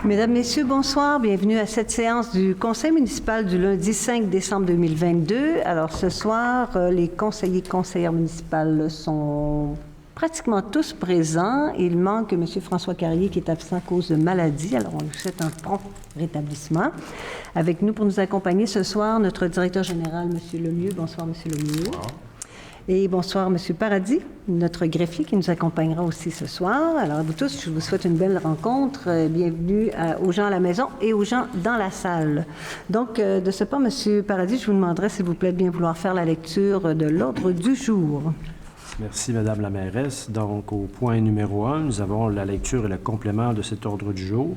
Mesdames, Messieurs, bonsoir. Bienvenue à cette séance du Conseil municipal du lundi 5 décembre 2022. Alors, ce soir, les conseillers et conseillères municipales sont pratiquement tous présents. Il manque M. François Carrier qui est absent à cause de maladie. Alors, on lui souhaite un prompt rétablissement. Avec nous pour nous accompagner ce soir, notre directeur général, M. Lemieux. Bonsoir, M. Lemieux. Bonsoir. Et bonsoir, M. Paradis, notre greffier qui nous accompagnera aussi ce soir. Alors, à vous tous, je vous souhaite une belle rencontre. Bienvenue aux gens à la maison et aux gens dans la salle. Donc, de ce pas, M. Paradis, je vous demanderai, s'il vous plaît, de bien vouloir faire la lecture de l'ordre du jour. Merci, Madame la mairesse. Donc, au point numéro 1, nous avons la lecture et le complément de cet ordre du jour.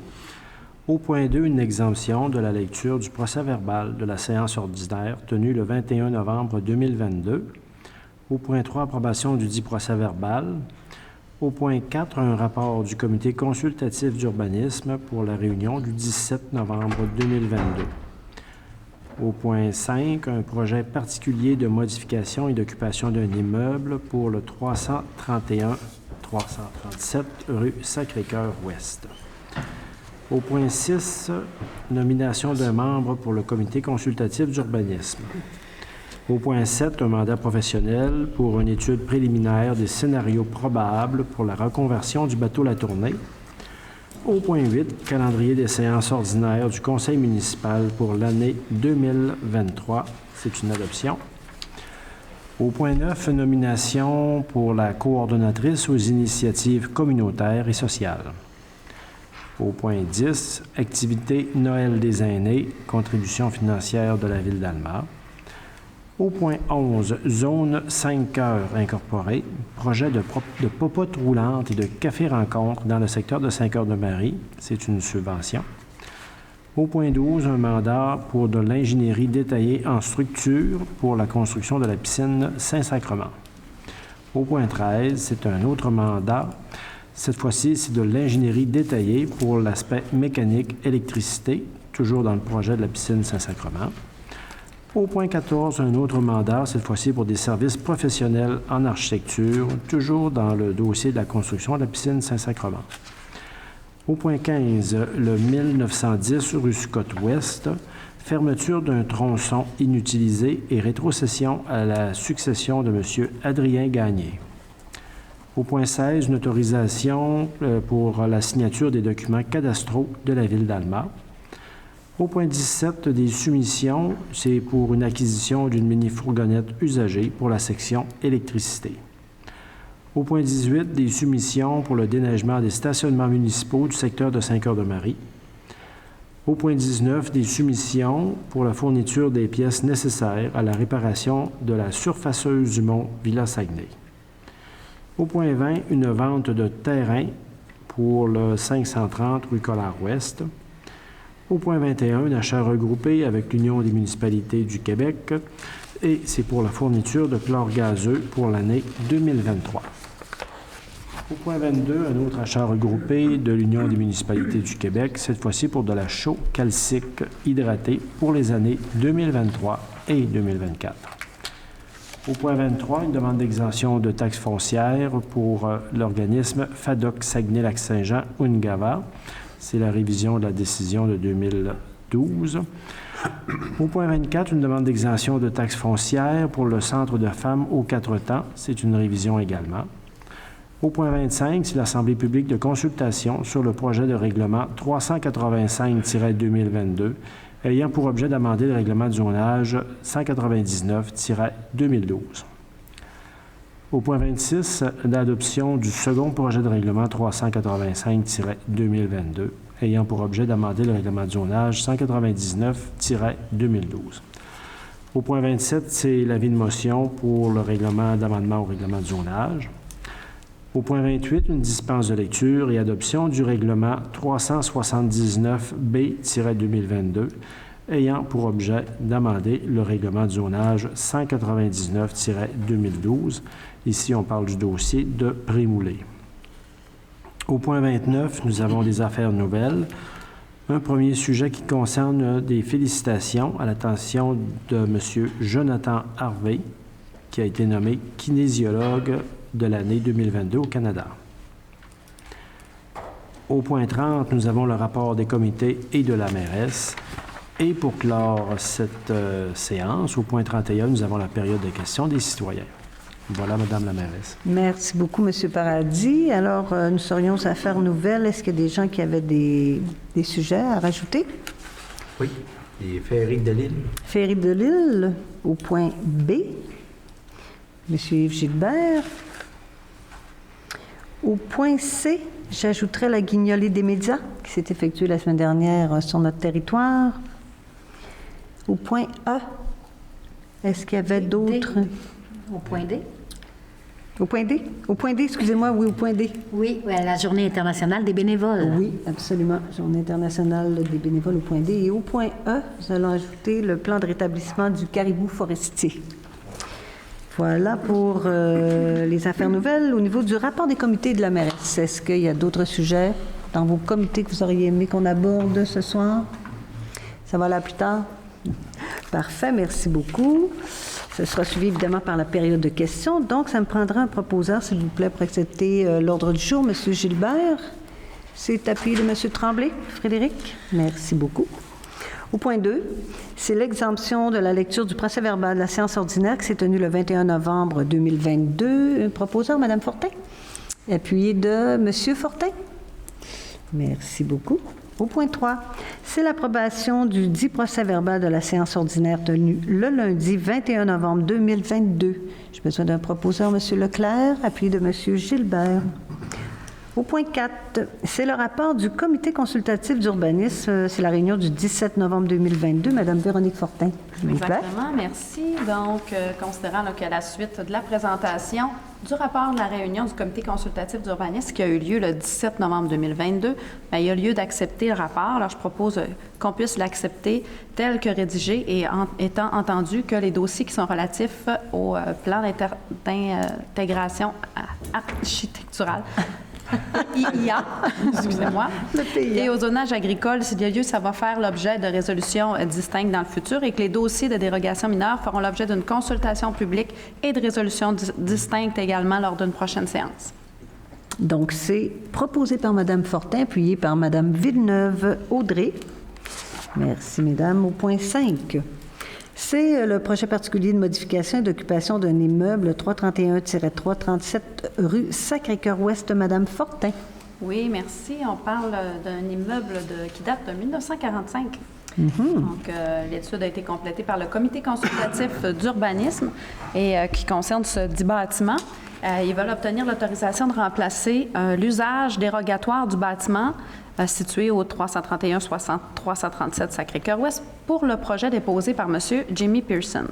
Au point 2, une exemption de la lecture du procès-verbal de la séance ordinaire tenue le 21 novembre 2022. Au point 3, approbation du dit procès-verbal. Au point 4, un rapport du comité consultatif d'urbanisme pour la réunion du 17 novembre 2022. Au point 5, un projet particulier de modification et d'occupation d'un immeuble pour le 331-337 rue Sacré-Cœur-Ouest. Au point 6, nomination d'un membre pour le comité consultatif d'urbanisme. Au point 7, un mandat professionnel pour une étude préliminaire des scénarios probables pour la reconversion du bateau La Tournée. Au point 8, calendrier des séances ordinaires du conseil municipal pour l'année 2023. C'est une adoption. Au point 9, nomination pour la coordonnatrice aux initiatives communautaires et sociales. Au point 10, activité Noël des aînés, contribution financière de la ville d'Alma. Au point 11, zone 5 cœurs incorporée, projet de popote roulante et de café-rencontre dans le secteur de Saint-Cœur-de-Marie. C'est une subvention. Au point 12, un mandat pour de l'ingénierie détaillée en structure pour la construction de la piscine Saint-Sacrement. Au point 13, c'est un autre mandat. Cette fois-ci, c'est de l'ingénierie détaillée pour l'aspect mécanique électricité, toujours dans le projet de la piscine Saint-Sacrement. Au point 14, un autre mandat, cette fois-ci pour des services professionnels en architecture, toujours dans le dossier de la construction de la piscine Saint-Sacrement. Au point 15, le 1910 rue Scott-Ouest, fermeture d'un tronçon inutilisé et rétrocession à la succession de M. Adrien Gagné. Au point 16, une autorisation pour la signature des documents cadastraux de la ville d'Alma. Au point 17, des soumissions, c'est pour une acquisition d'une mini-fourgonnette usagée pour la section électricité. Au point 18, des soumissions pour le déneigement des stationnements municipaux du secteur de Saint-Cœur-de-Marie. Au point 19, des soumissions pour la fourniture des pièces nécessaires à la réparation de la surfaceuse du mont Villa-Saguenay. Au point 20, une vente de terrain pour le 530 rue Collard-Ouest. Au point 21, un achat regroupé avec l'Union des municipalités du Québec et c'est pour la fourniture de chlore gazeux pour l'année 2023. Au point 22, un autre achat regroupé de l'Union des municipalités du Québec, cette fois-ci pour de la chaux calcique hydratée pour les années 2023 et 2024. Au point 23, une demande d'exemption de taxes foncières pour l'organisme FADOC Saguenay-Lac-Saint-Jean-Ungava. C'est la révision de la décision de 2012. Au point 24, une demande d'exemption de taxes foncières pour le Centre de femmes aux 4 temps. C'est une révision également. Au point 25, c'est l'Assemblée publique de consultation sur le projet de règlement 385-2022 ayant pour objet d'amender le règlement de zonage 199-2012. Au point 26, l'adoption du second projet de règlement 385-2022, ayant pour objet d'amender le règlement de zonage 199-2012. Au point 27, c'est l'avis de motion pour le règlement d'amendement au règlement de zonage. Au point 28, une dispense de lecture et adoption du règlement 379-B-2022, ayant pour objet d'amender le règlement de zonage 199-2012. Ici, on parle du dossier de Prémoulé. Au point 29, nous avons des affaires nouvelles. Un premier sujet qui concerne des félicitations à l'attention de M. Jonathan Harvey, qui a été nommé kinésiologue de l'année 2022 au Canada. Au point 30, nous avons le rapport des comités et de la mairesse. Et pour clore cette séance, au point 31, nous avons la période de questions des citoyens. Voilà, Madame la mairesse. Merci beaucoup, Monsieur Paradis. Alors, nous serions aux affaires nouvelles. Est-ce qu'il y a des gens qui avaient des sujets à rajouter? Oui, les Féeries de l'île. Féeries de l'île, au point B. Monsieur Yves Gilbert. Au point C, j'ajouterais la guignolée des médias qui s'est effectuée la semaine dernière sur notre territoire. Au point A, est-ce qu'il y avait d'autres? Au point D. Au point D? Au point D, excusez-moi, oui, au point D. Oui, la Journée internationale des bénévoles. Oui, absolument. Journée internationale des bénévoles au point D. Et au point E, nous allons ajouter le plan de rétablissement du caribou forestier. Voilà pour les affaires nouvelles. Au niveau du rapport des comités de la mairesse, est-ce qu'il y a d'autres sujets dans vos comités que vous auriez aimé qu'on aborde ce soir? Ça va là plus tard? Parfait, merci beaucoup. Ce sera suivi évidemment par la période de questions. Donc, ça me prendra un proposeur, s'il vous plaît, pour accepter l'ordre du jour. Monsieur Gilbert, c'est appuyé de Monsieur Tremblay. Frédéric, merci beaucoup. Au point 2, c'est l'exemption de la lecture du procès-verbal de la séance ordinaire qui s'est tenue le 21 novembre 2022. Un proposeur, Mme Fortin, appuyé de Monsieur Fortin. Merci beaucoup. Au point 3, c'est l'approbation du dit procès-verbal de la séance ordinaire tenue le lundi 21 novembre 2022. J'ai besoin d'un proposeur, M. Leclerc, appuyé de M. Gilbert. Au point 4, c'est le rapport du comité consultatif d'urbanisme. C'est la réunion du 17 novembre 2022. Madame Véronique Fortin, s'il vous plaît. Exactement, merci. Donc, considérant qu'à la suite de la présentation du rapport de la réunion du comité consultatif d'urbanisme qui a eu lieu le 17 novembre 2022, bien, il y a lieu d'accepter le rapport. Alors, je propose qu'on puisse l'accepter tel que rédigé et étant entendu que les dossiers qui sont relatifs au plan d'intégration architecturale IA, excusez-moi, et au zonage agricole, s'il y a lieu, ça va faire l'objet de résolutions distinctes dans le futur et que les dossiers de dérogation mineure feront l'objet d'une consultation publique et de résolutions distinctes également lors d'une prochaine séance. Donc, c'est proposé par Mme Fortin, appuyé par Mme Villeneuve-Audrey. Merci, Mesdames. Au point 5. C'est le projet particulier de modification et d'occupation d'un immeuble 331-337 rue Sacré-Cœur-Ouest, Madame Fortin. Oui, merci. On parle d'un immeuble qui date de 1945. Donc, l'étude a été complétée par le comité consultatif d'urbanisme et qui concerne ce dit bâtiment. Ils veulent obtenir l'autorisation de remplacer l'usage dérogatoire du bâtiment situé au 331-337 Sacré-Cœur-Ouest pour le projet déposé par M. Jimmy Pearson.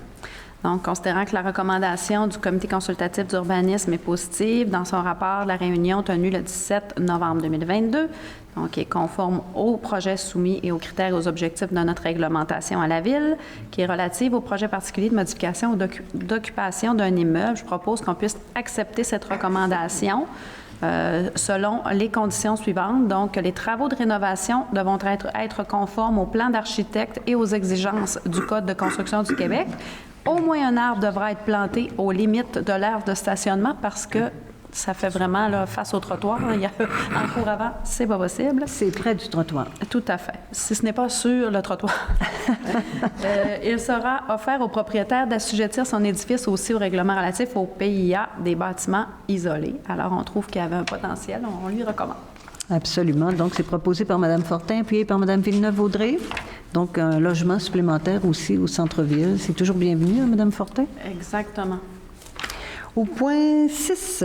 Donc, considérant que la recommandation du comité consultatif d'urbanisme est positive dans son rapport de la réunion tenue le 17 novembre 2022, donc est conforme au projet soumis et aux critères et aux objectifs de notre réglementation à la Ville, qui est relative au projet particulier de modification ou d'occupation d'un immeuble, je propose qu'on puisse accepter cette recommandation selon les conditions suivantes. Donc, les travaux de rénovation devront être conformes au plan d'architecte et aux exigences du Code de construction du Québec. Au moins un arbre devra être planté aux limites de l'aire de stationnement parce que ça fait vraiment là, face au trottoir. Il y a en cours avant, c'est pas possible. C'est près du trottoir. Tout à fait. Si ce n'est pas sur le trottoir. Il sera offert au propriétaire d'assujettir son édifice aussi au règlement relatif au PIA des bâtiments isolés. Alors, on trouve qu'il y avait un potentiel. On lui recommande. Absolument. Donc, c'est proposé par Mme Fortin, appuyé par Mme Villeneuve-Audrey. Donc, un logement supplémentaire aussi au centre-ville. C'est toujours bienvenu, hein, Mme Fortin? Exactement. Au point 6,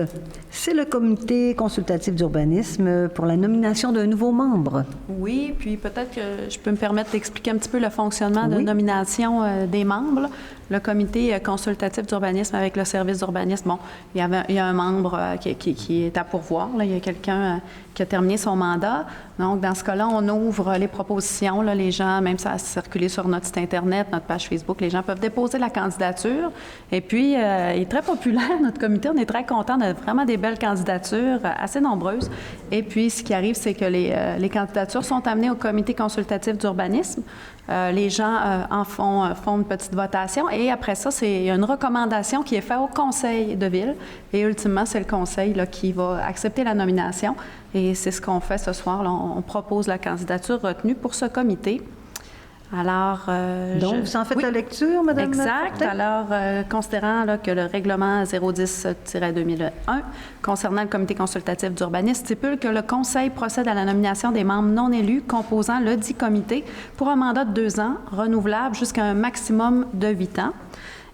c'est le comité consultatif d'urbanisme pour la nomination d'un nouveau membre. Oui, puis peut-être que je peux me permettre d'expliquer un petit peu le fonctionnement de nomination des membres. Le comité consultatif d'urbanisme avec le service d'urbanisme, bon, il y a un membre qui est à pourvoir. Là. Il y a quelqu'un qui a terminé son mandat. Donc, dans ce cas-là, on ouvre les propositions. Là, les gens, même ça a circulé sur notre site Internet, notre page Facebook, les gens peuvent déposer la candidature. Et puis, il est très populaire, notre comité. On est très contents. On a vraiment des belles candidatures, assez nombreuses. Et puis, ce qui arrive, c'est que les candidatures sont amenées au comité consultatif d'urbanisme. Les gens en font une petite votation et après ça, il y a une recommandation qui est faite au conseil de ville. Et ultimement, c'est le conseil là, qui va accepter la nomination. Et c'est ce qu'on fait ce soir. Là. On propose la candidature retenue pour ce comité. Alors, donc, vous en faites la lecture, Mme Exact. Fortin? Alors, considérant là, que le règlement 010-2001 concernant le comité consultatif d'urbanisme stipule que le conseil procède à la nomination des membres non élus composant le dit comité pour un mandat de 2 ans, renouvelable jusqu'à un maximum de 8 ans,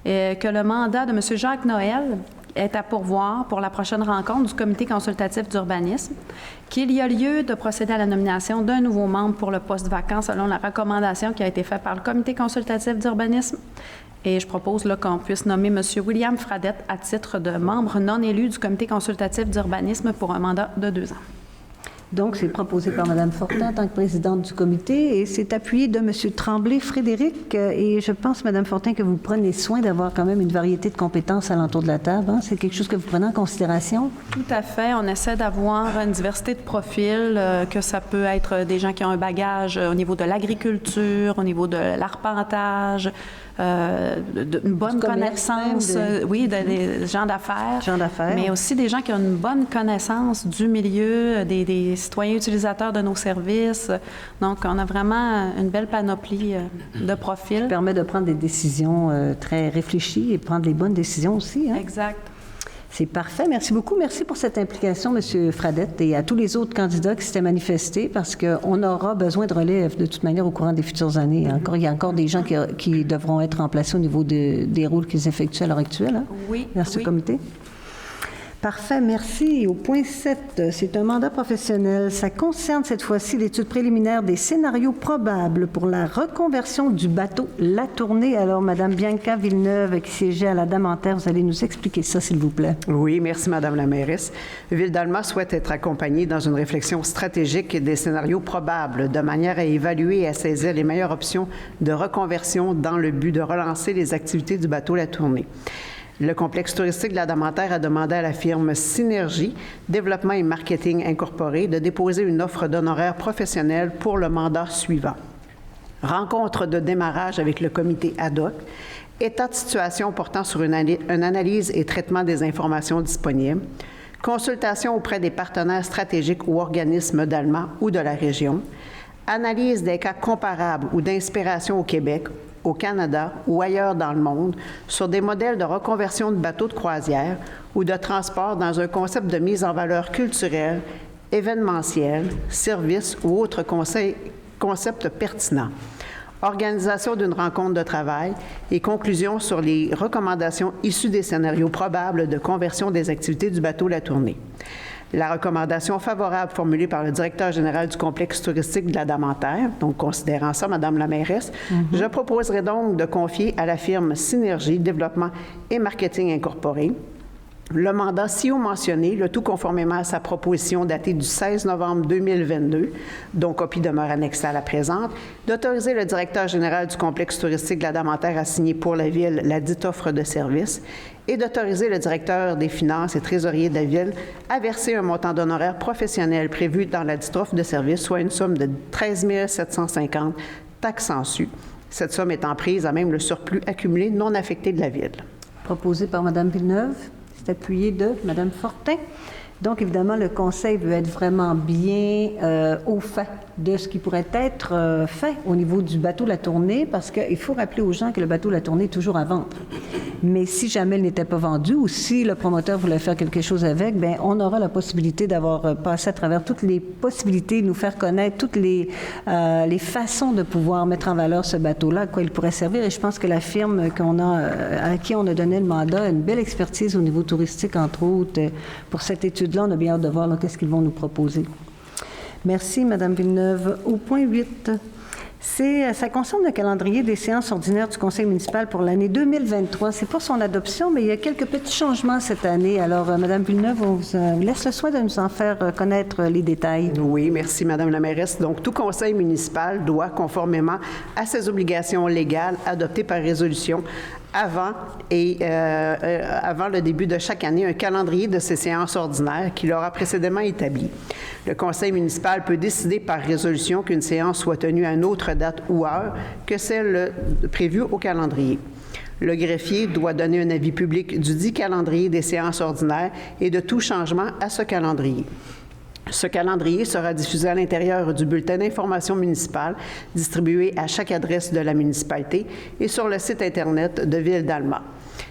et que le mandat de M. Jacques Noël est à pourvoir pour la prochaine rencontre du comité consultatif d'urbanisme, qu'il y a lieu de procéder à la nomination d'un nouveau membre pour le poste vacant selon la recommandation qui a été faite par le comité consultatif d'urbanisme. Et je propose là, qu'on puisse nommer M. William Fradette à titre de membre non élu du comité consultatif d'urbanisme pour un mandat de 2 ans. Donc, c'est proposé par Mme Fortin en tant que présidente du comité et c'est appuyé de M. Tremblay-Frédéric. Et je pense, Mme Fortin, que vous prenez soin d'avoir quand même une variété de compétences alentour de la table. Hein? C'est quelque chose que vous prenez en considération? Tout à fait. On essaie d'avoir une diversité de profils, que ça peut être des gens qui ont un bagage au niveau de l'agriculture, au niveau de l'arpentage, une bonne connaissance, des gens d'affaires, mais aussi des gens qui ont une bonne connaissance du milieu, des citoyens utilisateurs de nos services. Donc, on a vraiment une belle panoplie de profils. Ça permet de prendre des décisions très réfléchies et prendre les bonnes décisions aussi. Hein? Exact. C'est parfait. Merci beaucoup. Merci pour cette implication, M. Fradette, et à tous les autres candidats qui s'étaient manifestés, parce qu'on aura besoin de relève de toute manière au courant des futures années. Il y a encore des gens qui devront être remplacés au niveau des rôles qu'ils effectuent à l'heure actuelle. Hein, oui. Dans ce comité. Parfait, merci. Au point 7, c'est un mandat professionnel. Ça concerne cette fois-ci l'étude préliminaire des scénarios probables pour la reconversion du bateau La Tournée. Alors, Mme Bianca Villeneuve, qui siégeait à la Damentaire, vous allez nous expliquer ça, s'il vous plaît. Oui, merci, Mme la mairesse. Ville-d'Alma souhaite être accompagnée dans une réflexion stratégique des scénarios probables, de manière à évaluer et à saisir les meilleures options de reconversion dans le but de relancer les activités du bateau La Tournée. Le complexe touristique de la Damentaire a demandé à la firme Synergie, Développement et Marketing Incorporé, de déposer une offre d'honoraires professionnels pour le mandat suivant. Rencontre de démarrage avec le comité ad hoc, état de situation portant sur une analyse et traitement des informations disponibles, consultation auprès des partenaires stratégiques ou organismes d'Alma ou de la région, analyse des cas comparables ou d'inspiration au Québec, au Canada ou ailleurs dans le monde sur des modèles de reconversion de bateaux de croisière ou de transport dans un concept de mise en valeur culturelle, événementiel, service ou autre concept pertinent. Organisation d'une rencontre de travail et conclusion sur les recommandations issues des scénarios probables de conversion des activités du bateau La Tournée. La recommandation favorable formulée par le directeur général du complexe touristique de la Damentaire, donc considérant ça, Madame la mairesse, je proposerai donc de confier à la firme Synergie, Développement et Marketing Incorporé le mandat ci-haut mentionné, le tout conformément à sa proposition datée du 16 novembre 2022, dont copie demeure annexée à la présente, d'autoriser le directeur général du complexe touristique de la Damentaire à signer pour la Ville la dite offre de service et d'autoriser le directeur des finances et trésorier de la Ville à verser un montant d'honoraires professionnels prévu dans la dite offre de service, soit une somme de 13 750, taxes en su. Cette somme étant prise à même le surplus accumulé non affecté de la Ville. Proposé par Mme Villeneuve. C'est appuyé de Mme Fortin. Donc, évidemment, le Conseil veut être vraiment bien au fait de ce qui pourrait être fait au niveau du bateau La Tournée, parce qu'il faut rappeler aux gens que le bateau La Tournée est toujours à vendre. Mais si jamais il n'était pas vendu ou si le promoteur voulait faire quelque chose avec, bien, on aura la possibilité d'avoir passé à travers toutes les possibilités, nous faire connaître toutes les façons de pouvoir mettre en valeur ce bateau-là, à quoi il pourrait servir. Et je pense que la firme à qui on a donné le mandat a une belle expertise au niveau touristique, entre autres. Pour cette étude-là, on a bien hâte de voir qu'est-ce qu'ils vont nous proposer. Merci, Mme Villeneuve. Au point 8, ça concerne le calendrier des séances ordinaires du Conseil municipal pour l'année 2023. C'est pas son adoption, mais il y a quelques petits changements cette année. Alors, Mme Villeneuve, on vous laisse le soin de nous en faire connaître les détails. Oui, merci, Mme la mairesse. Donc, tout conseil municipal doit, conformément à ses obligations légales, adopter par résolution avant le début de chaque année un calendrier de ces séances ordinaires qu'il aura précédemment établi. Le conseil municipal peut décider par résolution qu'une séance soit tenue à une autre date ou heure que celle prévue au calendrier. Le greffier doit donner un avis public du dit calendrier des séances ordinaires et de tout changement à ce calendrier. Ce calendrier sera diffusé à l'intérieur du bulletin d'information municipale distribué à chaque adresse de la municipalité et sur le site Internet de Ville-d'Alma.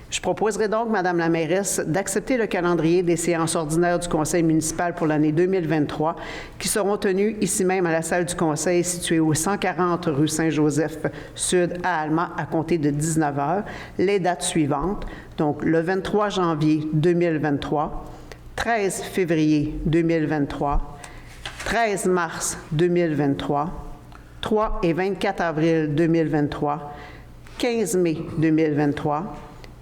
Je proposerai donc, Madame la mairesse, d'accepter le calendrier des séances ordinaires du Conseil municipal pour l'année 2023 qui seront tenues ici même à la salle du Conseil située au 140 rue Saint-Joseph-Sud à Alma à compter de 19 h, les dates suivantes, donc le 23 janvier 2023, 13 février 2023, 13 mars 2023, 3 et 24 avril 2023, 15 mai 2023,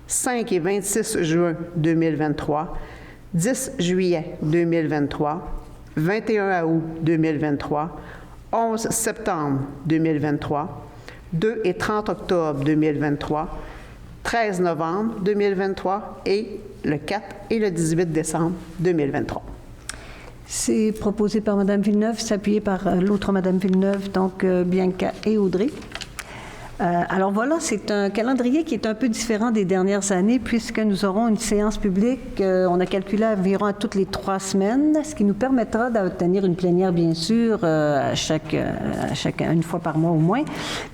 5 et 26 juin 2023, 10 juillet 2023, 21 août 2023, 11 septembre 2023, 2 et 30 octobre 2023, 13 novembre 2023 et le 4 et le 18 décembre 2023. C'est proposé par Mme Villeneuve, c'est appuyé par l'autre Mme Villeneuve, donc Bianca et Audrey. Alors voilà, c'est un calendrier qui est un peu différent des dernières années puisque nous aurons une séance publique, on a calculé environ à toutes les 3 semaines, ce qui nous permettra d'obtenir une plénière, bien sûr, une fois par mois au moins,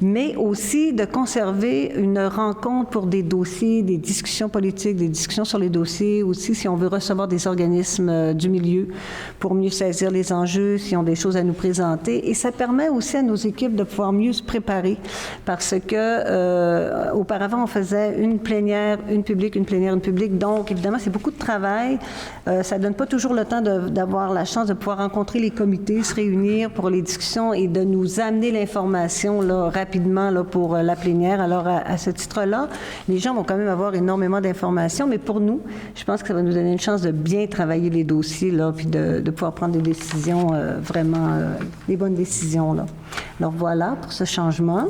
mais aussi de conserver une rencontre pour des dossiers, des discussions politiques, des discussions sur les dossiers, aussi si on veut recevoir des organismes du milieu pour mieux saisir les enjeux, s'ils ont des choses à nous présenter. Et ça permet aussi à nos équipes de pouvoir mieux se préparer parce que auparavant, on faisait une plénière, une publique, une plénière, une publique. Donc, évidemment, c'est beaucoup de travail. Ça ne donne pas toujours le temps d'avoir la chance de pouvoir rencontrer les comités, se réunir pour les discussions et de nous amener l'information là, rapidement là, pour la plénière. Alors, à ce titre-là, les gens vont quand même avoir énormément d'informations, mais pour nous, je pense que ça va nous donner une chance de bien travailler les dossiers, là, puis de pouvoir prendre des décisions, vraiment, des bonnes décisions. Là. Alors, voilà pour ce changement.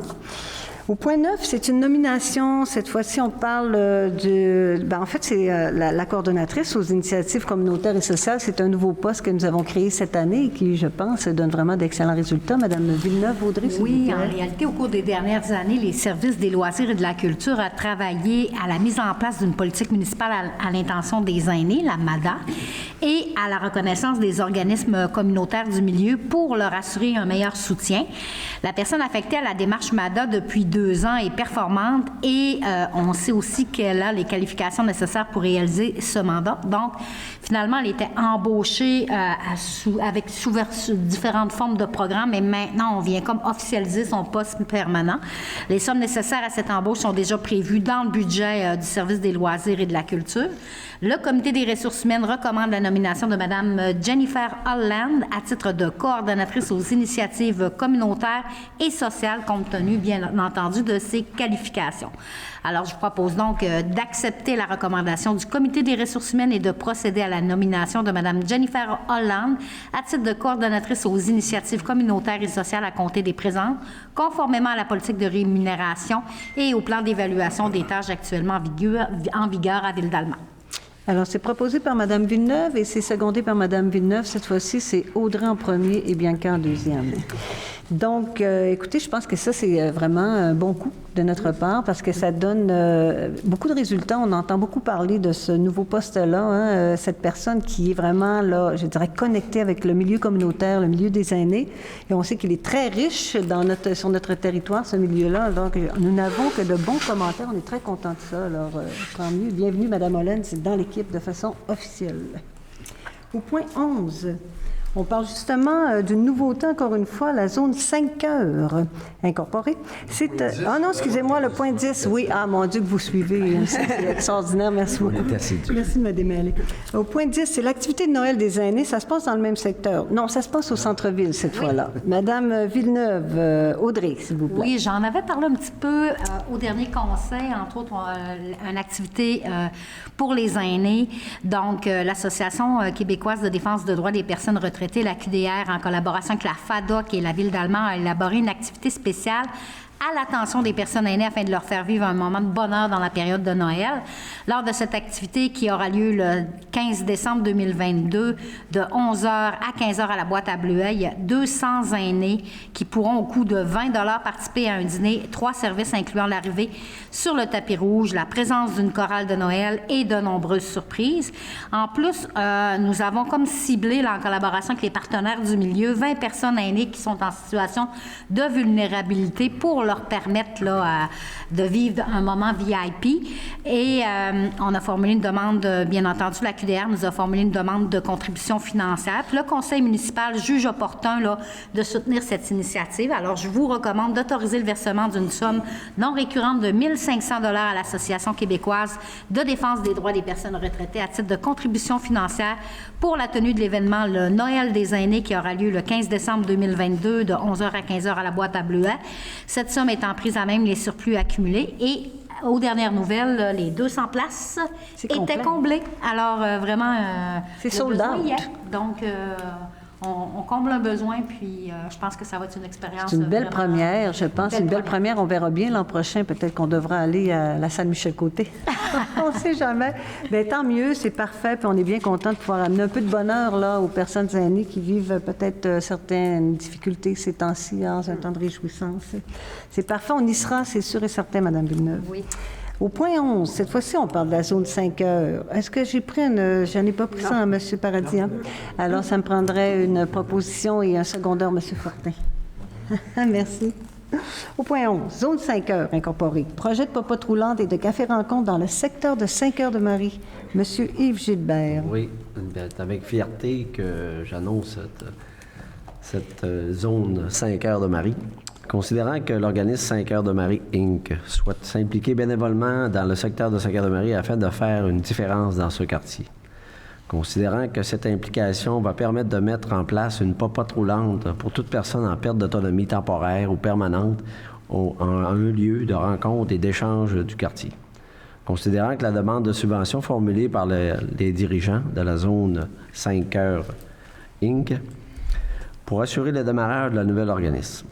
Au point 9, c'est une nomination. Cette fois-ci, on parle en fait, c'est la coordonnatrice aux initiatives communautaires et sociales. C'est un nouveau poste que nous avons créé cette année et qui, je pense, donne vraiment d'excellents résultats. Madame Villeneuve-Audrey, s'il vous plaît. Oui, en réalité, au cours des dernières années, les services des loisirs et de la culture a travaillé à la mise en place d'une politique municipale à l'intention des aînés, la MADA, et à la reconnaissance des organismes communautaires du milieu pour leur assurer un meilleur soutien. La personne affectée à la démarche MADA depuis 2 ans est performante et on sait aussi qu'elle a les qualifications nécessaires pour réaliser ce mandat. Donc, finalement, elle était embauchée avec sous différentes formes de programmes et maintenant, on vient comme officialiser son poste permanent. Les sommes nécessaires à cette embauche sont déjà prévues dans le budget du service des loisirs et de la culture. Le Comité des ressources humaines recommande la nomination de Mme Jennifer Holland à titre de coordonnatrice aux initiatives communautaires et sociales, compte tenu, bien entendu, de ses qualifications. Alors, je vous propose donc d'accepter la recommandation du Comité des ressources humaines et de procéder à la nomination de Mme Jennifer Holland à titre de coordonnatrice aux initiatives communautaires et sociales à compter des présentes, conformément à la politique de rémunération et au plan d'évaluation des tâches actuellement en vigueur à Ville-d'Alma. Alors, c'est proposé par Mme Villeneuve et c'est secondé par Mme Villeneuve. Cette fois-ci, c'est Audrey en premier et Bianca en deuxième. Donc, écoutez, je pense que ça, c'est vraiment un bon coup de notre part parce que ça donne beaucoup de résultats. On entend beaucoup parler de ce nouveau poste-là, cette personne qui est vraiment, là, je dirais, connectée avec le milieu communautaire, le milieu des aînés. Et on sait qu'il est très riche sur notre territoire, ce milieu-là. Donc, nous n'avons que de bons commentaires. On est très contents de ça. Alors, tant mieux. Bienvenue, Mme Holland, c'est dans l'équipe de façon officielle. Au point 11, on parle justement d'une nouveauté, encore une fois, la zone 5 heures incorporée. C'est, non, excusez-moi, le point 10. Oui, mon Dieu, que vous suivez. C'est extraordinaire. Merci beaucoup. Merci de me démêler. Au point 10, c'est l'activité de Noël des aînés. Ça se passe dans le même secteur. Non, ça se passe au centre-ville cette fois-là. Madame Villeneuve, Audrey, s'il vous plaît. Oui, j'en avais parlé un petit peu au dernier conseil, entre autres, une activité pour les aînés. Donc, l'Association québécoise de défense des droits des personnes retraitées, la QDR, en collaboration avec la FADA, qui est la Ville d'Alma, a élaboré une activité spéciale à l'attention des personnes aînées afin de leur faire vivre un moment de bonheur dans la période de Noël. Lors de cette activité qui aura lieu le 15 décembre 2022 de 11h à 15h à la boîte à Bleuet, il y a 200 aînés qui pourront au coût de 20 $ participer à un dîner, 3 services incluant l'arrivée sur le tapis rouge, la présence d'une chorale de Noël et de nombreuses surprises. En plus, nous avons comme ciblé, là, en collaboration avec les partenaires du milieu, 20 personnes aînées qui sont en situation de vulnérabilité pour leur permettre là, de vivre un moment VIP. Et on a formulé une demande, bien entendu, la QDR nous a formulé une demande de contribution financière. Puis le conseil municipal juge opportun là, de soutenir cette initiative. Alors, je vous recommande d'autoriser le versement d'une somme non récurrente de 1 500 $ à l'Association québécoise de défense des droits des personnes retraitées à titre de contribution financière pour la tenue de l'événement le Noël des aînés qui aura lieu le 15 décembre 2022 de 11h à 15h à la boîte à Bleuet. Cette somme étant prise à même les surplus accumulés et aux dernières nouvelles, les 200 places étaient comblées. Alors, vraiment, c'est sold out. Donc, on comble un besoin, puis je pense que ça va être une expérience. C'est une belle vraiment, première, je pense. Une belle première. On verra bien l'an prochain. Peut-être qu'on devra aller à la salle Michel-Côté. On ne sait jamais. Bien, tant mieux, c'est parfait. Puis on est bien content de pouvoir amener un peu de bonheur là, aux personnes aînées qui vivent peut-être certaines difficultés ces temps-ci, dans un temps de réjouissance. C'est parfait. On y sera, c'est sûr et certain, Mme Villeneuve. Oui. Au point 11, cette fois-ci, on parle de la zone 5 heures. Est-ce que j'ai pris une... Je n'ai pas pris ça à M. Paradis. Hein? Alors, ça me prendrait une proposition et un secondaire, M. Fortin. Merci. Au point 11, zone 5 heures incorporée. Projet de popote roulante et de café-rencontre dans le secteur de 5 heures de Marie. M. Yves Gilbert. Oui, c'est avec fierté que j'annonce cette zone 5 heures de Marie. Considérant que l'organisme 5 heures de Marie Inc. souhaite s'impliquer bénévolement dans le secteur de 5 heures de Marie afin de faire une différence dans ce quartier. Considérant que cette implication va permettre de mettre en place une popote roulante pour toute personne en perte d'autonomie temporaire ou permanente en un lieu de rencontre et d'échange du quartier. Considérant que la demande de subvention formulée par les dirigeants de la zone 5 heures Inc. pour assurer le démarrage de la nouvelle organisme.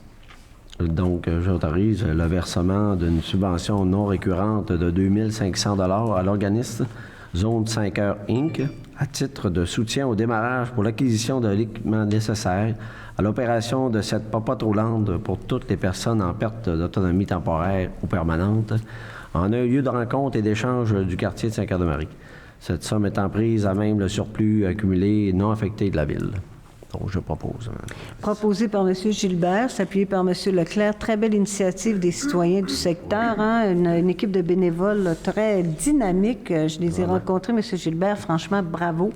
Donc, j'autorise le versement d'une subvention non récurrente de 2 500 $ à l'organisme Zone 5 heures Inc. à titre de soutien au démarrage pour l'acquisition de l'équipement nécessaire à l'opération de cette popote roulante pour toutes les personnes en perte d'autonomie temporaire ou permanente en un lieu de rencontre et d'échange du quartier de 5 heures de Marie. Cette somme étant prise à même le surplus accumulé non affecté de la ville. Donc, je propose. Proposé par M. Gilbert, s'appuyer par M. Leclerc. Très belle initiative des citoyens du secteur. Hein? Une équipe de bénévoles très dynamique. Je les ai rencontrés, M. Gilbert. Franchement, bravo.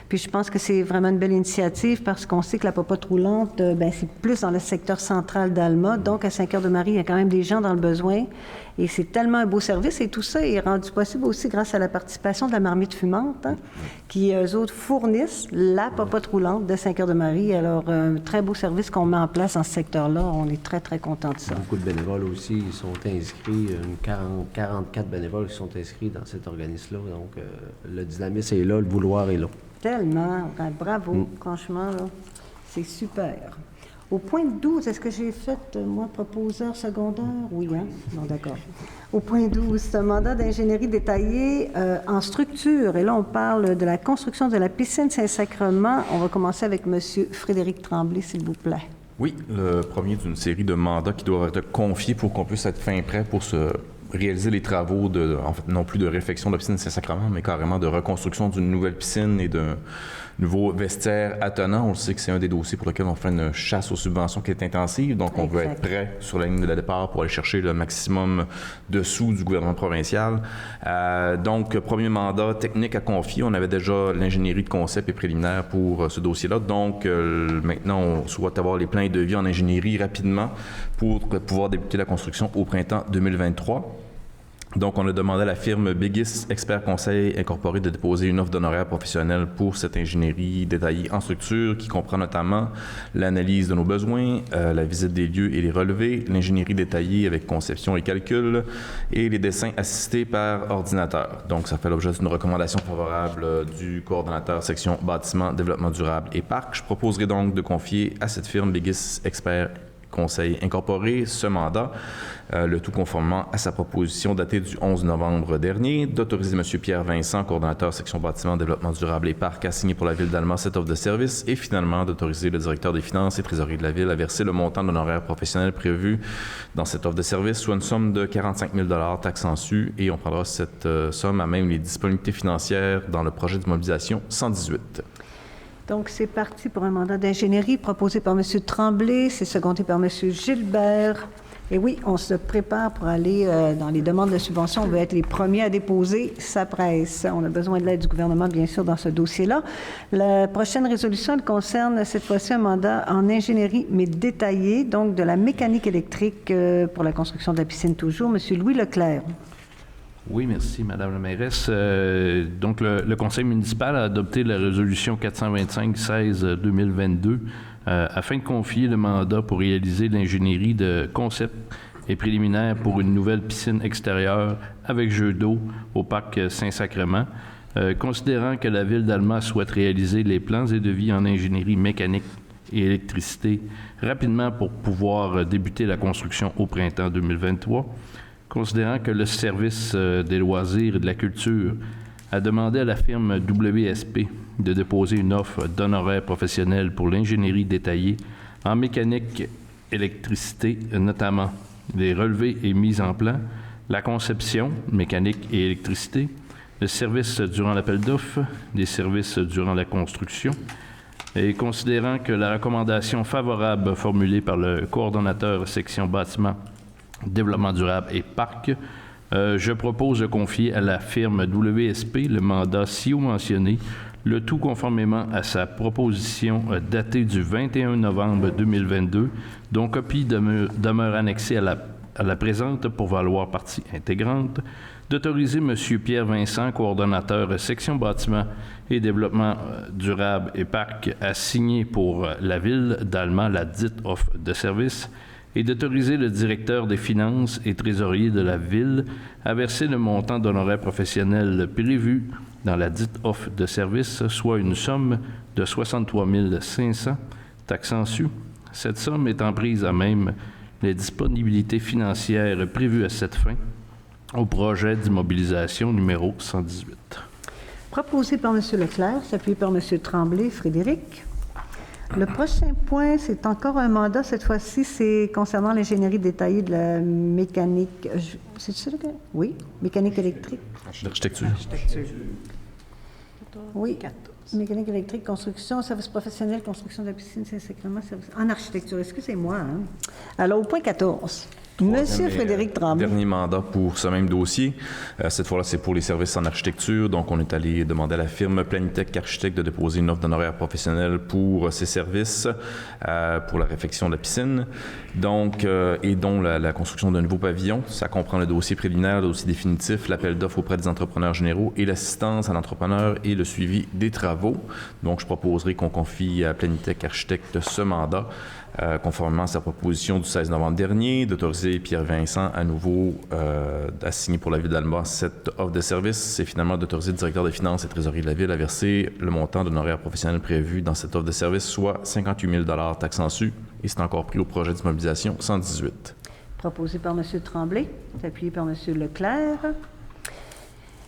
Puis je pense que c'est vraiment une belle initiative parce qu'on sait que la popote roulante, c'est plus dans le secteur central d'Alma. Donc, à 5 heures de Marie, il y a quand même des gens dans le besoin. Et c'est tellement un beau service. Et tout ça est rendu possible aussi grâce à la participation de la marmite fumante, hein, qui, eux autres, fournissent la popote roulante de 5 heures de Marie. Alors, un très beau service qu'on met en place dans ce secteur-là. On est très, très contents de ça. Beaucoup de bénévoles aussi sont inscrits, 44 bénévoles qui sont inscrits dans cet organisme-là. Donc, le dynamisme est là, le vouloir est là. Tellement. Bravo, franchement, là. C'est super. Au point 12, est-ce que j'ai fait, moi, proposeur secondaire? Oui, hein? Non, d'accord. Au point 12, c'est un mandat d'ingénierie détaillé en structure. Et là, on parle de la construction de la piscine Saint-Sacrement. On va commencer avec M. Frédéric Tremblay, s'il vous plaît. Oui, le premier d'une série de mandats qui doivent être confiés pour qu'on puisse être fin prêt pour réaliser les travaux en fait, non plus de réfection de la piscine Saint-Sacrement, mais carrément de reconstruction d'une nouvelle piscine et d'un nouveau vestiaire attenant. On le sait que c'est un des dossiers pour lequel on fait une chasse aux subventions qui est intensive. Donc, on veut être prêt sur la ligne de départ pour aller chercher le maximum de sous du gouvernement provincial. Donc, premier mandat technique à confier. On avait déjà l'ingénierie de concept et préliminaire pour ce dossier-là. Donc, maintenant, on souhaite avoir les plans et devis en ingénierie rapidement pour pouvoir débuter la construction au printemps 2023. Donc, on a demandé à la firme Bigis Expert Conseil Incorporé de déposer une offre d'honoraires professionnels pour cette ingénierie détaillée en structure qui comprend notamment l'analyse de nos besoins, la visite des lieux et les relevés, l'ingénierie détaillée avec conception et calcul et les dessins assistés par ordinateur. Donc, ça fait l'objet d'une recommandation favorable du coordonnateur section bâtiment, développement durable et parc. Je proposerai donc de confier à cette firme Bigis Expert Conseil incorporé ce mandat, le tout conformément à sa proposition datée du 11 novembre dernier, d'autoriser M. Pierre Vincent, coordonnateur section bâtiment, développement durable et parcs, à signer pour la Ville d'Alma cette offre de service et finalement d'autoriser le directeur des finances et trésorier de la Ville à verser le montant d'honoraires professionnels prévu dans cette offre de service, soit une somme de 45 000 taxes en su, et on prendra cette somme à même les disponibilités financières dans le projet d'immobilisation 118. Donc, c'est parti pour un mandat d'ingénierie proposé par M. Tremblay, c'est secondé par M. Gilbert. Et oui, on se prépare pour aller dans les demandes de subvention. On veut être les premiers à déposer, ça presse. On a besoin de l'aide du gouvernement, bien sûr, dans ce dossier-là. La prochaine résolution, elle concerne cette fois-ci un mandat en ingénierie, mais détaillé, donc de la mécanique électrique pour la construction de la piscine toujours. M. Louis Leclerc. Oui, merci, Madame la mairesse. Donc, le Conseil municipal a adopté la résolution 425-16-2022 afin de confier le mandat pour réaliser l'ingénierie de concept et préliminaire pour une nouvelle piscine extérieure avec jeu d'eau au parc Saint-Sacrement. Considérant que la Ville d'Alma souhaite réaliser les plans et devis en ingénierie mécanique et électricité rapidement pour pouvoir débuter la construction au printemps 2023, considérant que le service des loisirs et de la culture a demandé à la firme WSP de déposer une offre d'honoraires professionnels pour l'ingénierie détaillée en mécanique, électricité, notamment les relevés et mises en plan, la conception, mécanique et électricité, le service durant l'appel d'offres, les services durant la construction, et considérant que la recommandation favorable formulée par le coordonnateur section bâtiment, développement durable et parc, je propose de confier à la firme WSP le mandat ci-haut mentionné, le tout conformément à sa proposition datée du 21 novembre 2022, dont copie demeure annexée à la présente pour valoir partie intégrante, d'autoriser M. Pierre Vincent, coordonnateur section bâtiment et développement durable et parc, à signer pour la Ville d'Alma la dite offre de service, et d'autoriser le directeur des finances et trésorier de la Ville à verser le montant d'honoraires professionnels prévu dans la dite offre de service, soit une somme de 63 500 taxes en su. Cette somme étant prise à même les disponibilités financières prévues à cette fin au projet d'immobilisation numéro 118. Proposé par M. Leclerc, s'appuie par M. Tremblay. Frédéric. Le prochain point, c'est encore un mandat. Cette fois-ci, c'est concernant l'ingénierie détaillée de la mécanique. C'est ça, le gars? Oui, mécanique électrique. L'architecture. Oui, mécanique électrique, construction, service professionnel, construction de la piscine, Saint-Sacrement, en architecture. Excusez-moi. Hein? Alors, au point 14. Monsieur Frédéric Tremblay. Dernier mandat pour ce même dossier. Cette fois-là, c'est pour les services en architecture. Donc, on est allé demander à la firme Planitech Architecte de déposer une offre d'honoraires professionnels pour ses services pour la réfection de la piscine. Donc, et dont la construction d'un nouveau pavillon. Ça comprend le dossier préliminaire, le dossier définitif, l'appel d'offres auprès des entrepreneurs généraux et l'assistance à l'entrepreneur et le suivi des travaux. Donc, je proposerai qu'on confie à Planitech Architecte ce mandat. Conformément à sa proposition du 16 novembre dernier, d'autoriser Pierre Vincent à nouveau à signer pour la Ville d'Alma cette offre de service. C'est finalement d'autoriser le directeur des finances et trésorier de la Ville à verser le montant d'honoraires professionnels prévu dans cette offre de service, soit 58 000 taxes en su, et c'est encore pris au projet d'immobilisation 118. Proposé par M. Tremblay, appuyé par M. Leclerc.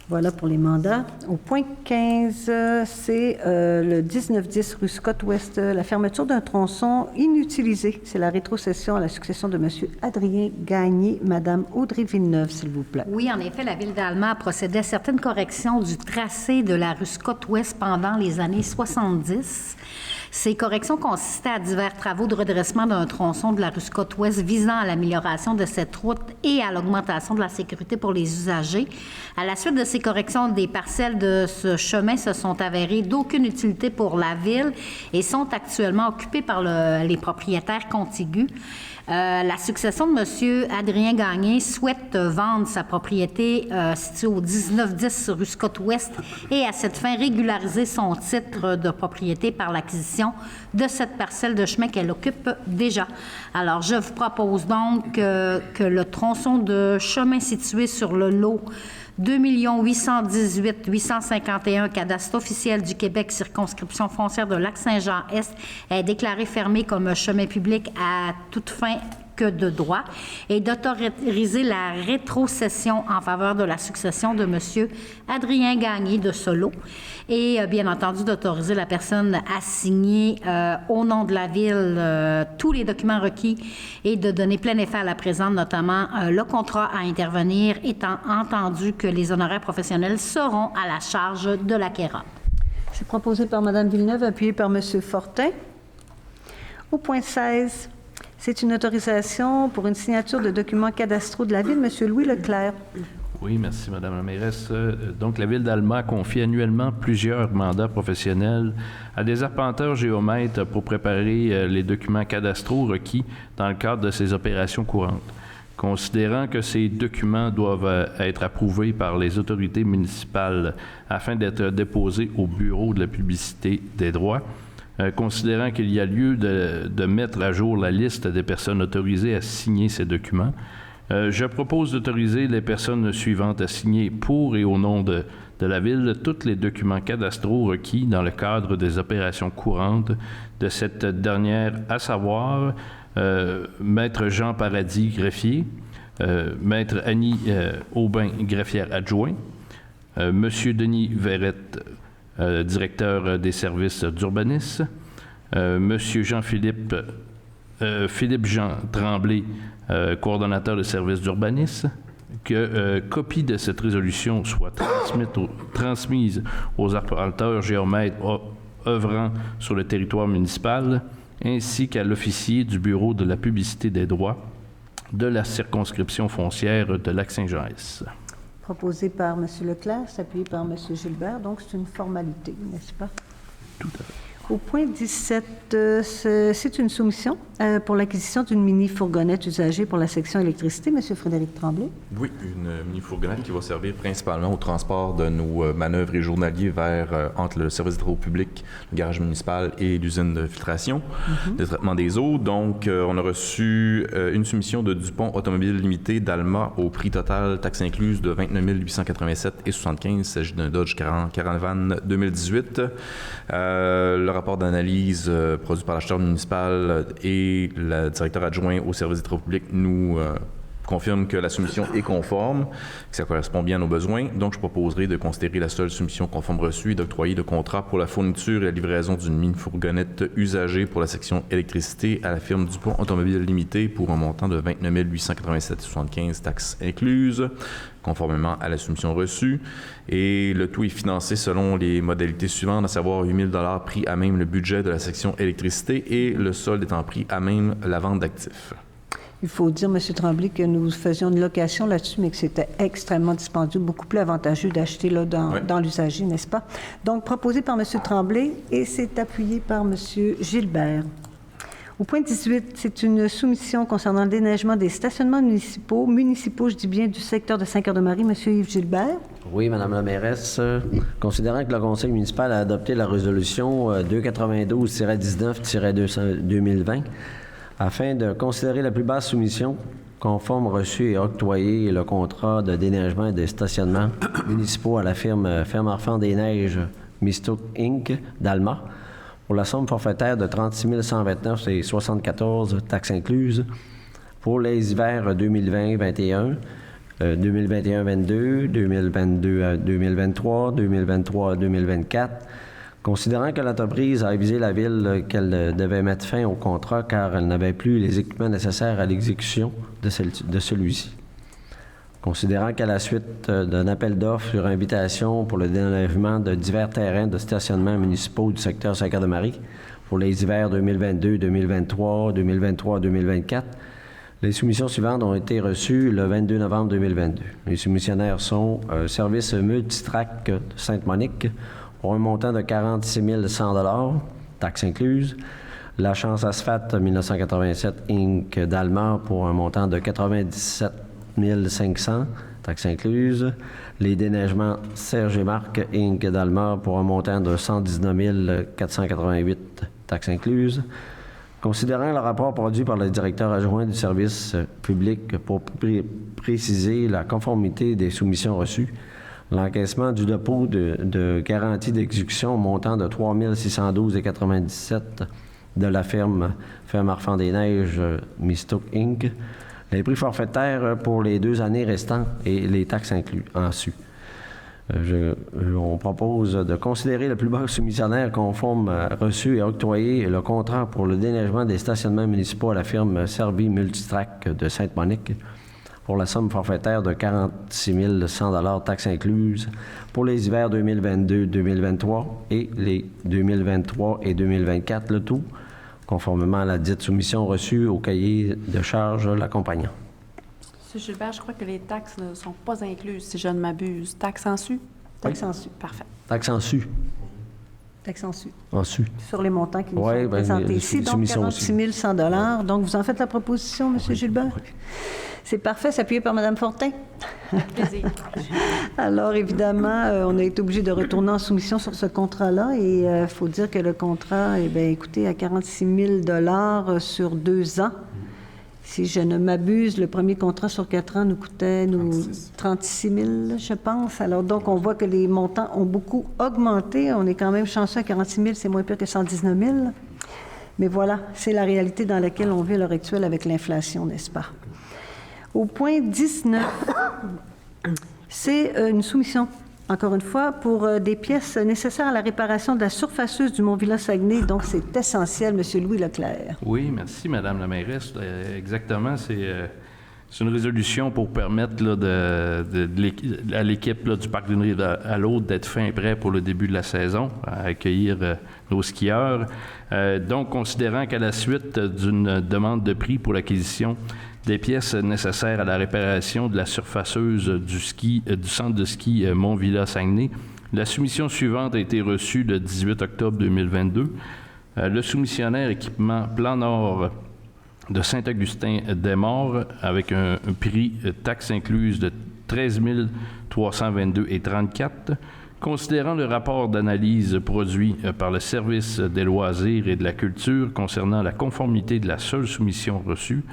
Voilà pour les mandats. Au point 15, c'est le 1910 rue Scott-Ouest, la fermeture d'un tronçon inutilisé. C'est la rétrocession à la succession de M. Adrien Gagné. Mme Audrey Villeneuve, s'il vous plaît. Oui, en effet, la Ville d'Alma a procédé à certaines corrections du tracé de la rue Scott-Ouest pendant les années 70. Ces corrections consistaient à divers travaux de redressement d'un tronçon de la rue Scott-Ouest visant à l'amélioration de cette route et à l'augmentation de la sécurité pour les usagers. À la suite de ces corrections, des parcelles de ce chemin se sont avérées d'aucune utilité pour la Ville et sont actuellement occupées par les propriétaires contigus. La succession de M. Adrien Gagné souhaite vendre sa propriété située au 1910 rue Scott-Ouest et à cette fin régulariser son titre de propriété par l'acquisition de cette parcelle de chemin qu'elle occupe déjà. Alors, je vous propose donc que le tronçon de chemin situé sur le lot 2 818 851 cadastre officiel du Québec, circonscription foncière de Lac-Saint-Jean-Est, est déclaré fermé comme chemin public à toute fin que de droit, et d'autoriser la rétrocession en faveur de la succession de M. Adrien Gagné de Solo, et bien entendu d'autoriser la personne à signer au nom de la Ville tous les documents requis et de donner plein effet à la présente, notamment le contrat à intervenir, étant entendu que les honoraires professionnels seront à la charge de l'acquéreur. C'est proposé par Mme Villeneuve, appuyé par M. Fortin. Au point 16, c'est une autorisation pour une signature de documents cadastraux de la Ville. M. Louis Leclerc. Oui, merci, Madame la mairesse. Donc, la Ville d'Alma confie annuellement plusieurs mandats professionnels à des arpenteurs géomètres pour préparer les documents cadastraux requis dans le cadre de ces opérations courantes. Considérant que ces documents doivent être approuvés par les autorités municipales afin d'être déposés au Bureau de la publicité des droits, considérant qu'il y a lieu de mettre à jour la liste des personnes autorisées à signer ces documents, je propose d'autoriser les personnes suivantes à signer pour et au nom de la Ville tous les documents cadastraux requis dans le cadre des opérations courantes de cette dernière, à savoir Maître Jean Paradis, greffier, Maître Annie Aubin, greffière adjoint, Monsieur Denis Verrette, directeur des services d'urbanisme, Monsieur Jean-Philippe Jean Tremblay, coordonnateur de services d'urbanisme, que copie de cette résolution soit transmise aux arpenteurs géomètres œuvrant sur le territoire municipal, ainsi qu'à l'officier du Bureau de la publicité des droits de la circonscription foncière de Lac-Saint-Jean-Est. Proposé par M. Leclerc, s'appuyé par M. Gilbert. Donc, c'est une formalité, n'est-ce pas? Tout à fait. Au point 17, c'est une soumission pour l'acquisition d'une mini-fourgonnette usagée pour la section électricité. M. Frédéric Tremblay. Oui, une mini-fourgonnette qui va servir principalement au transport de nos manœuvres et journaliers entre le service des travaux publics, le garage municipal et l'usine de filtration, de traitement des eaux. Donc, on a reçu une soumission de Dupont Automobile Limité d'Alma au prix total, taxes incluses, de 29 887,75 $. Il s'agit d'un Dodge Caravan 2018. Le rapport d'analyse produit par l'acheteur municipal et le directeur adjoint au service des travaux publics nous confirme que la soumission est conforme, que ça correspond bien à nos besoins. Donc, je proposerai de considérer la seule soumission conforme reçue et d'octroyer le contrat pour la fourniture et la livraison d'une mini-fourgonnette usagée pour la section électricité à la firme Dupont Automobile Limité pour un montant de 29 887,75 $, taxes incluses, conformément à la soumission reçue. Et le tout est financé selon les modalités suivantes, à savoir 8 000 $ pris à même le budget de la section électricité et le solde étant pris à même la vente d'actifs. Il faut dire, M. Tremblay, que nous faisions une location là-dessus, mais que c'était extrêmement dispendieux, beaucoup plus avantageux d'acheter là dans l'usager, n'est-ce pas? Donc, proposé par M. Tremblay et c'est appuyé par M. Gilbert. Au point 18, c'est une soumission concernant le déneigement des stationnements municipaux, je dis bien, du secteur de Saint-Cœur-de-Marie. M. Yves Gilbert. Oui, Madame la mairesse. Considérant que le conseil municipal a adopté la résolution 292-19-2020, afin de considérer la plus basse soumission conforme reçue et octroyée le contrat de déneigement et de stationnement municipaux à la firme Ferme Enfants des Neiges Mistook Inc. d'Alma pour la somme forfaitaire de 36 129,74 $, taxes incluses, pour les hivers 2020-21, 2021-22, 2022-2023, 2023-2024, considérant que l'entreprise a avisé la Ville qu'elle devait mettre fin au contrat car elle n'avait plus les équipements nécessaires à l'exécution de celui-ci. Considérant qu'à la suite d'un appel d'offres sur invitation pour le déneigement de divers terrains de stationnement municipaux du secteur Saint-Cœur-de-Marie pour les hivers 2022, 2023, 2023, 2024, les soumissions suivantes ont été reçues le 22 novembre 2022. Les soumissionnaires sont Service Multitrack de Sainte-Monique, pour un montant de 46 100 $, taxes incluses. La Chance Asphalte 1987 Inc. d'Alma pour un montant de 97 500 $, taxes incluses. Les déneigements Serge et Marc Inc. d'Alma pour un montant de 119 488 $, taxes incluses. Considérant le rapport produit par le directeur adjoint du service public pour préciser la conformité des soumissions reçues, l'encaissement du dépôt de garantie d'exécution au montant de 3 612,97 de la ferme Arfand des Neiges Mistook Inc., les prix forfaitaires pour les 2 années restantes et les taxes inclus en su. On propose de considérer le plus bas soumissionnaire conforme reçu et octroyer le contrat pour le déneigement des stationnements municipaux à la firme Servi Multitrack de Sainte-Monique pour la somme forfaitaire de 46 100 taxes incluses pour les hivers 2022-2023 et les 2023 et 2024, le tout, conformément à la dite soumission reçue au cahier de charges l'accompagnant. M. Gilbert, je crois que les taxes ne sont pas incluses, si je ne m'abuse. Taxes en su? Taxe en su. Parfait. Taxes en su. Taxe en su. En su. Sur les montants qui nous sont présentés ici, donc 46 100 $. Donc, vous en faites la proposition, M. Gilbert? Oui. C'est parfait, c'est appuyé par Mme Fortin. Plaisir. Alors, évidemment, on a été obligé de retourner en soumission sur ce contrat-là et il faut dire que le contrat, écoutez, à 46 000 sur 2 ans. Si je ne m'abuse, le premier contrat sur 4 ans nous coûtait 36 000, je pense. Alors, donc, on voit que les montants ont beaucoup augmenté. On est quand même chanceux à 46 000, c'est moins pire que 119 000. Mais voilà, c'est la réalité dans laquelle on vit à l'heure actuelle avec l'inflation, n'est-ce pas? Au point 19, c'est une soumission, encore une fois, pour des pièces nécessaires à la réparation de la surfaceuse du Mont-Villa-Saguenay. Donc, c'est essentiel, M. Louis Leclerc. Oui, merci, Madame la mairesse. Exactement, c'est une résolution pour permettre là, à l'équipe là, du Parc d'une rive à l'autre d'être fin prêt pour le début de la saison, à accueillir nos skieurs. Donc, considérant qu'à la suite d'une demande de prix pour l'acquisition des pièces nécessaires à la réparation de la surfaceuse du centre de ski Mont-Villa-Saguenay, la soumission suivante a été reçue le 18 octobre 2022. Le soumissionnaire équipement Plan Nord de Saint-Augustin-des-Maures avec un prix taxe incluse de 13 322,34 $. Considérant le rapport d'analyse produit par le Service des loisirs et de la culture concernant la conformité de la seule soumission reçue,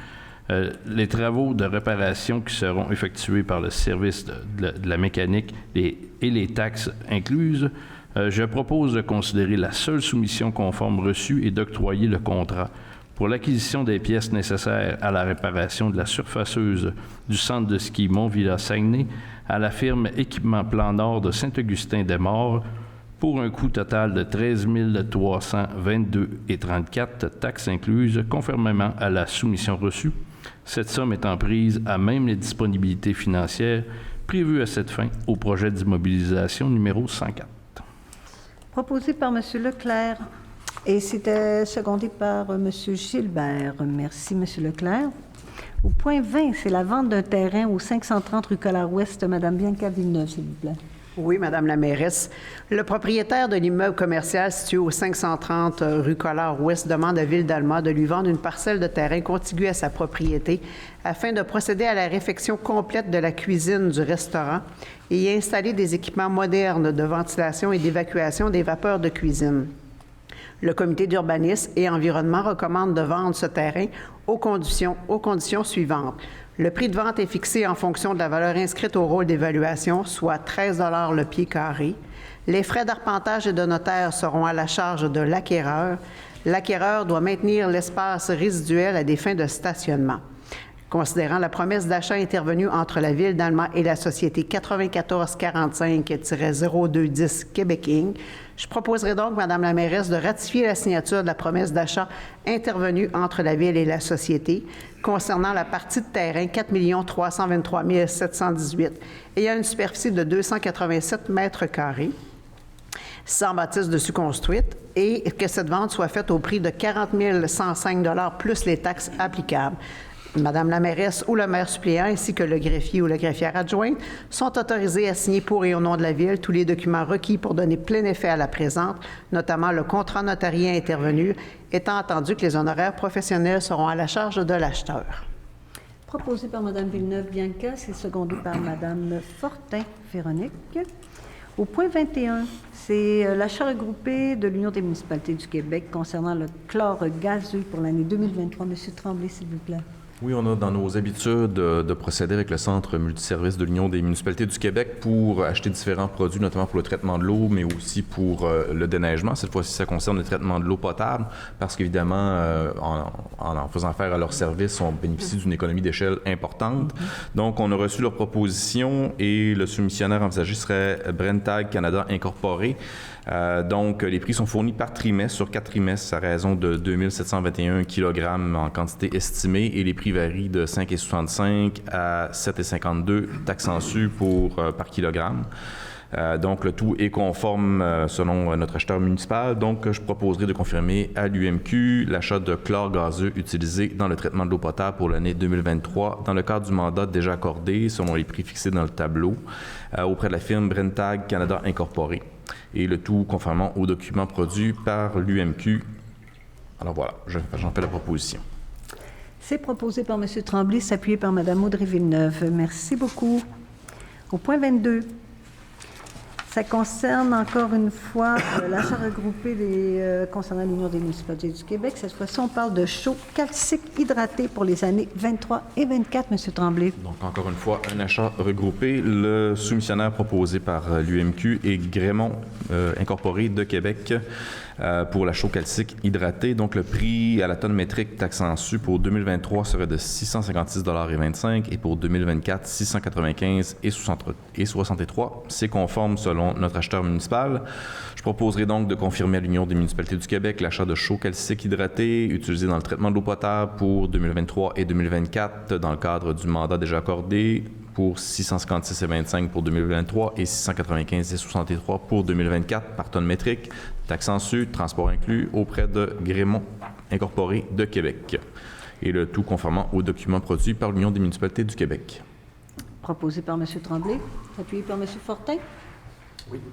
les travaux de réparation qui seront effectués par le service de la mécanique et les taxes incluses, je propose de considérer la seule soumission conforme reçue et d'octroyer le contrat pour l'acquisition des pièces nécessaires à la réparation de la surfaceuse du centre de ski Mont-Villa-Saguenay à la firme Équipement Plan Nord de Saint-Augustin-des-Maures pour un coût total de 13 322,34 $, taxes incluses, conformément à la soumission reçue. Cette somme étant prise à même les disponibilités financières prévues à cette fin au projet d'immobilisation numéro 104. Proposé par M. Leclerc et c'était secondé par M. Gilbert. Merci, M. Leclerc. Au point 20, c'est la vente d'un terrain au 530 rue Collard-Ouest. Mme Bianca Villeneuve, s'il vous plaît. Oui, Madame la mairesse. Le propriétaire de l'immeuble commercial situé au 530 rue Collard-Ouest demande à Ville-d'Alma de lui vendre une parcelle de terrain contiguë à sa propriété afin de procéder à la réfection complète de la cuisine du restaurant et y installer des équipements modernes de ventilation et d'évacuation des vapeurs de cuisine. Le comité d'urbanisme et environnement recommande de vendre ce terrain aux conditions suivantes. Le prix de vente est fixé en fonction de la valeur inscrite au rôle d'évaluation, soit 13 $ le pied carré. Les frais d'arpentage et de notaire seront à la charge de l'acquéreur. L'acquéreur doit maintenir l'espace résiduel à des fins de stationnement. Considérant la promesse d'achat intervenue entre la Ville d'Alma et la société 9445-0210 Québec Inc., je proposerai donc, Madame la mairesse, de ratifier la signature de la promesse d'achat intervenue entre la Ville et la société concernant la partie de terrain 4 323 718 ayant une superficie de 287 mètres carrés, sans bâtisse dessus construite, et que cette vente soit faite au prix de 40 105 $ plus les taxes applicables. Madame la mairesse ou le maire suppléant ainsi que le greffier ou la greffière adjointe sont autorisés à signer pour et au nom de la Ville tous les documents requis pour donner plein effet à la présente, notamment le contrat notarié intervenu, étant entendu que les honoraires professionnels seront à la charge de l'acheteur. Proposé par Mme Villeneuve-Bianca, c'est secondé par Mme Fortin-Véronique. Au point 21, c'est l'achat regroupé de l'Union des municipalités du Québec concernant le chlore gazeux pour l'année 2023. Monsieur Tremblay, s'il vous plaît. Oui, on a dans nos habitudes de procéder avec le Centre multiservice de l'Union des municipalités du Québec pour acheter différents produits, notamment pour le traitement de l'eau, mais aussi pour le déneigement. Cette fois-ci, ça concerne le traitement de l'eau potable parce qu'évidemment, en faisant faire à leur service, on bénéficie d'une économie d'échelle importante. Donc, on a reçu leur proposition et le soumissionnaire envisagé serait Brenntag Canada Incorporé. Donc, les prix sont fournis par trimestre sur 4 trimestres à raison de 2721 kg en quantité estimée et les prix varient de 5,65 à 7,52 taxes en su par kilogramme. Donc, le tout est conforme selon notre acheteur municipal. Donc, je proposerai de confirmer à l'UMQ l'achat de chlore gazeux utilisé dans le traitement de l'eau potable pour l'année 2023 dans le cadre du mandat déjà accordé selon les prix fixés dans le tableau auprès de la firme Brenntag Canada Incorporé. Et le tout conformément aux documents produits par l'UMQ. Alors voilà, j'en fais la proposition. C'est proposé par M. Tremblay, s'appuyé par Mme Audrey Villeneuve. Merci beaucoup. Au point 22, ça concerne encore une fois l'achat regroupé concernant l'Union des municipalités du Québec. Cette fois-ci, on parle de chaux calcique hydraté pour les années 23 et 24, M. Tremblay. Donc, encore une fois, un achat regroupé. Le soumissionnaire proposé par l'UMQ est Grémont Incorporé de Québec pour la chaux calcique hydratée. Donc, le prix à la tonne métrique taxe en su pour 2023 serait de 656,25 $ et pour 2024, 695,63 $. C'est conforme selon notre acheteur municipal. Je proposerai donc de confirmer à l'Union des municipalités du Québec l'achat de chaux calcique hydraté utilisé dans le traitement de l'eau potable pour 2023 et 2024 dans le cadre du mandat déjà accordé pour 656,25 $ pour 2023 et 695,63 $ pour 2024 par tonne métrique, taxe en su, transport inclus, auprès de Grémont Incorporé de Québec. Et le tout conformément aux documents produits par l'Union des municipalités du Québec. Proposé par M. Tremblay, appuyé par M. Fortin.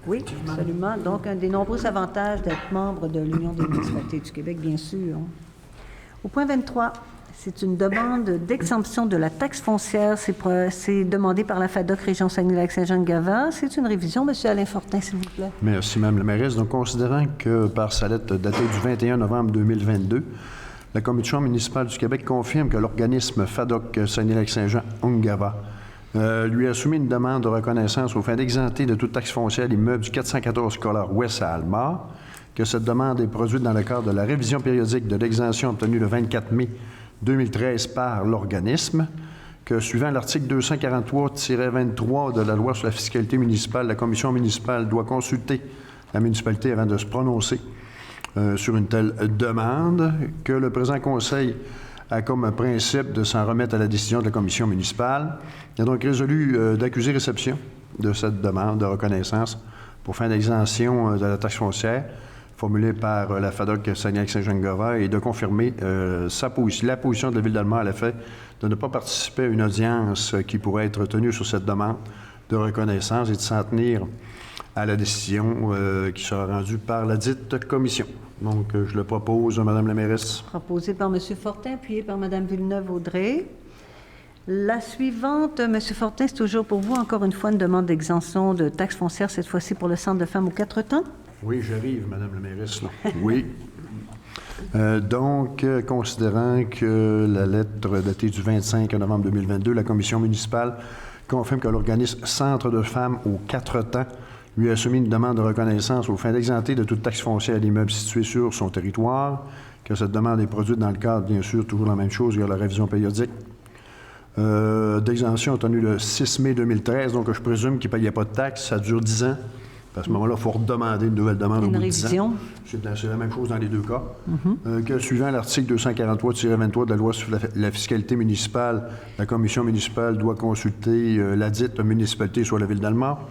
Oui, absolument. Donc, un des nombreux avantages d'être membre de l'Union des municipalités du Québec, bien sûr. Au point 23, c'est une demande d'exemption de la taxe foncière. C'est demandé par la FADOC Région Saguenay-Lac-Saint-Jean-de-Gavard. C'est une révision. Monsieur Alain Fortin, s'il vous plaît. Merci, Mme la mairesse. Donc, considérant que par sa lettre datée du 21 novembre 2022, la Commission municipale du Québec confirme que l'organisme FADOC Saguenay-Lac-Saint-Jean-de-Gavard lui a soumis une demande de reconnaissance aux fins d'exempter de toute taxe foncière l'immeuble du 414 Collard Ouest à Almar, que cette demande est produite dans le cadre de la révision périodique de l'exemption obtenue le 24 mai 2013 par l'organisme, que suivant l'article 243-23 de la loi sur la fiscalité municipale, la commission municipale doit consulter la municipalité avant de se prononcer sur une telle demande, que le présent conseil a comme principe de s'en remettre à la décision de la commission municipale. Il a donc résolu d'accuser réception de cette demande de reconnaissance pour fin d'exemption de la taxe foncière formulée par la FADOC Saguenay-Lac-Saint-Jean-de-Gavard et de confirmer la position de la Ville d'Almar à l'effet de ne pas participer à une audience qui pourrait être tenue sur cette demande de reconnaissance et de s'en tenir à la décision qui sera rendue par la dite commission. Donc, je le propose, Mme la mairesse. Proposé par M. Fortin, appuyé par Mme Villeneuve-Audrey. La suivante, M. Fortin, c'est toujours pour vous, encore une fois, une demande d'exemption de taxe foncière, cette fois-ci pour le Centre de femmes aux 4 temps. Oui, j'arrive, Mme la mairesse. Là. Oui. Donc, considérant que la lettre datée du 25 novembre 2022, la commission municipale confirme que l'organisme Centre de femmes aux 4 temps lui a soumis une demande de reconnaissance aux fins d'exempter de toute taxe foncière à l'immeuble situé sur son territoire, que cette demande est produite dans le cadre, bien sûr, toujours la même chose, il y a la révision périodique d'exemption obtenue le 6 mai 2013, donc je présume qu'il ne payait pas de taxe, ça dure 10 ans. À ce moment-là, il faut redemander une nouvelle demande au bout de 10 ans. C'est la même chose dans les deux cas. Que suivant l'article 243-23 de la loi sur la fiscalité municipale, la commission municipale doit consulter la dite municipalité, soit la Ville d'Almar,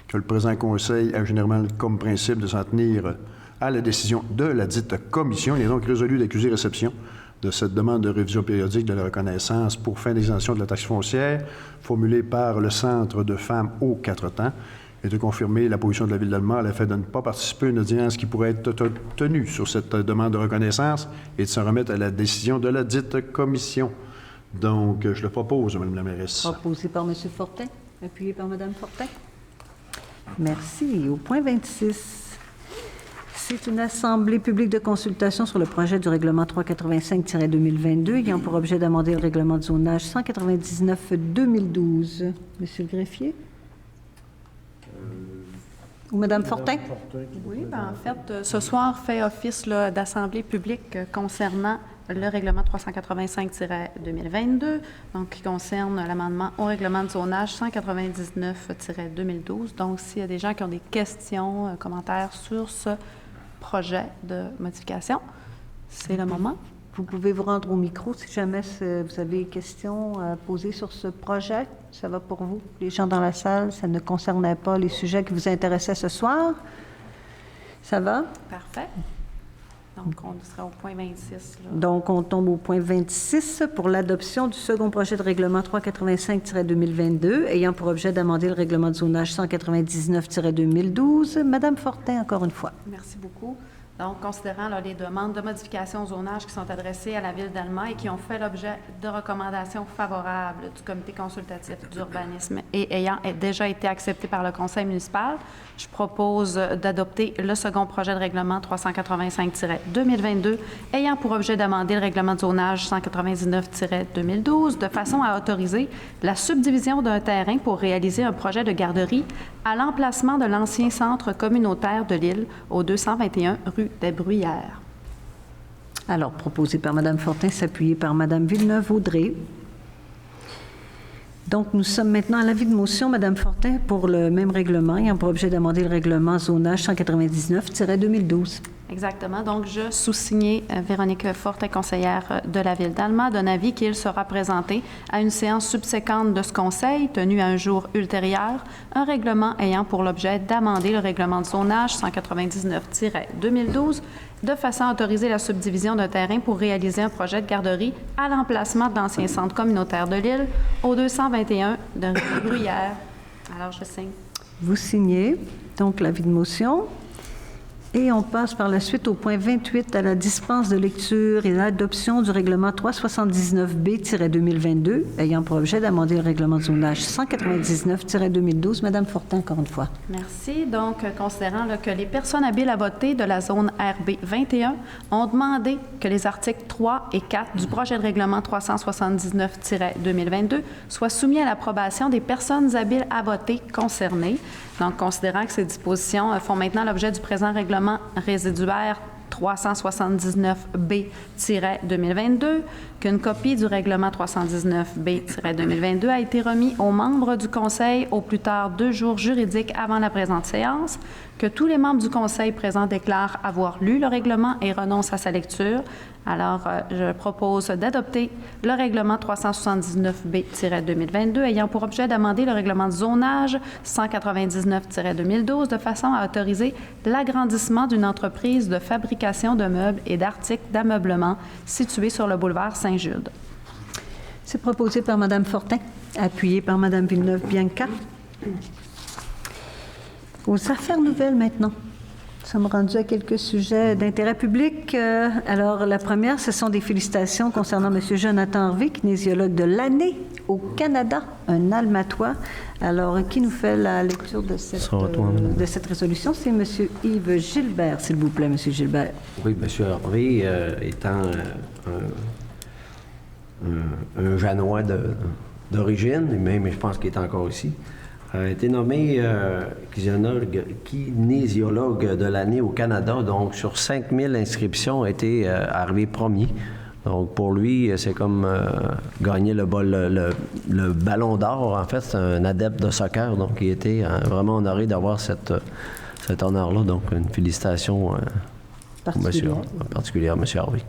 que le présent conseil a généralement comme principe de s'en tenir à la décision de la dite commission. Il est donc résolu d'accuser réception de cette demande de révision périodique de la reconnaissance pour fin d'exemption de la taxe foncière formulée par le Centre de femmes aux 4 temps et de confirmer la position de la Ville d'Almar à l'effet de ne pas participer à une audience qui pourrait être tenue sur cette demande de reconnaissance et de s'en remettre à la décision de la dite commission. Donc, je le propose, Mme la mairesse. Proposé par M. Fortin, appuyé par Mme Fortin. Merci. Au point 26, c'est une assemblée publique de consultation sur le projet du règlement 385-2022 ayant pour objet d'amender le règlement de zonage 199-2012. Monsieur le greffier? Ou Madame Fortin? Oui, en fait, ce soir fait office là, d'assemblée publique concernant le règlement 385-2022, donc qui concerne l'amendement au règlement de zonage 199-2012. Donc, s'il y a des gens qui ont des questions, commentaires sur ce projet de modification, c'est le moment. Vous pouvez vous rendre au micro si jamais vous avez des questions à poser sur ce projet. Ça va pour vous? Les gens dans la salle, ça ne concernait pas les sujets qui vous intéressaient ce soir? Ça va? Parfait. Donc, on sera au point 26. Là. Donc, on tombe au point 26 pour l'adoption du second projet de règlement 385-2022 ayant pour objet d'amender le règlement de zonage 199-2012. Madame Fortin, encore une fois. Merci beaucoup. Donc, considérant là, les demandes de modification au zonage qui sont adressées à la Ville d'Alma et qui ont fait l'objet de recommandations favorables du Comité consultatif d'urbanisme et ayant déjà été acceptées par le Conseil municipal, je propose d'adopter le second projet de règlement 385-2022 ayant pour objet d'amender le règlement de zonage 199-2012 de façon à autoriser la subdivision d'un terrain pour réaliser un projet de garderie à l'emplacement de l'ancien centre communautaire de l'île au 221 rue des Bruyères. Alors, proposé par Mme Fortin, s'appuyer par Mme Villeneuve-Audrey. Donc, nous sommes maintenant à l'avis de motion, Mme Fortin, pour le même règlement, ayant pour objet d'amender le règlement zonage 199-2012. Exactement. Donc, je sous-signais Véronique Fortin, conseillère de la Ville d'Alma, d'un avis qu'il sera présenté à une séance subséquente de ce conseil, tenue à un jour ultérieur, un règlement ayant pour l'objet d'amender le règlement de zonage 199-2012 de façon à autoriser la subdivision d'un terrain pour réaliser un projet de garderie à l'emplacement de l'ancien centre communautaire de l'île au 221 de rue des Bruyères. Alors, je signe. Vous signez donc l'avis de motion. Et on passe par la suite au point 28 à la dispense de lecture et l'adoption du règlement 379B-2022 ayant pour objet d'amender le règlement de zonage 199-2012. Madame Fortin, encore une fois. Merci. Donc, considérant là, que les personnes habiles à voter de la zone RB 21 ont demandé que les articles 3 et 4 du projet de règlement 379-2022 soient soumis à l'approbation des personnes habiles à voter concernées. Donc, considérant que ces dispositions font maintenant l'objet du présent règlement résiduaire 379B-2022, qu'une copie du règlement 319B-2022 a été remis aux membres du Conseil au plus tard 2 jours juridiques avant la présente séance, que tous les membres du Conseil présents déclarent avoir lu le règlement et renoncent à sa lecture. Alors, je propose d'adopter le règlement 379B-2022 ayant pour objet d'amender le règlement de zonage 199-2012 de façon à autoriser l'agrandissement d'une entreprise de fabrication de meubles et d'articles d'ameublement située sur le boulevard Saint-Jude. C'est proposé par Mme Fortin, appuyé par Mme Villeneuve-Bianca. Aux affaires nouvelles maintenant. Nous sommes rendus à quelques sujets d'intérêt public. Alors, la première, ce sont des félicitations concernant M. Jonathan Harvey, kinésiologue de l'année au Canada, un Almatois. Alors, qui nous fait la lecture de cette résolution? C'est M. Yves Gilbert, s'il vous plaît, M. Gilbert. Oui, M. Harvey, étant un Janois d'origine, même je pense qu'il est encore ici, a été nommé kinésiologue de l'année au Canada. Donc, sur 5000 inscriptions, a été arrivé premier. Donc, pour lui, c'est comme gagner le ballon d'or. En fait, c'est un adepte de soccer. Donc, il était vraiment honoré d'avoir cet honneur-là. Donc, une félicitation particulière à M. Harvey.